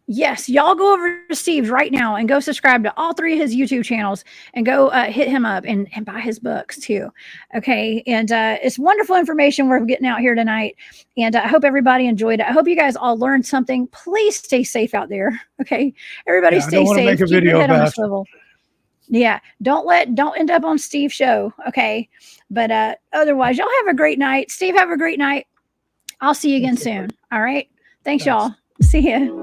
Yes, y'all go over to Steve's right now and go subscribe to all 3 of his YouTube channels and go hit him up and buy his books too. Okay. And it's wonderful information we're getting out here tonight. And I hope everybody enjoyed it. I hope you guys all learned something. Please stay safe out there. Okay. Everybody stay safe. Make a Keep video your head on a about swivel. Yeah. Don't end up on Steve's show. Okay. But otherwise, y'all have a great night. Steve, have a great night. I'll see you again soon. All right. Thanks. Y'all. See ya.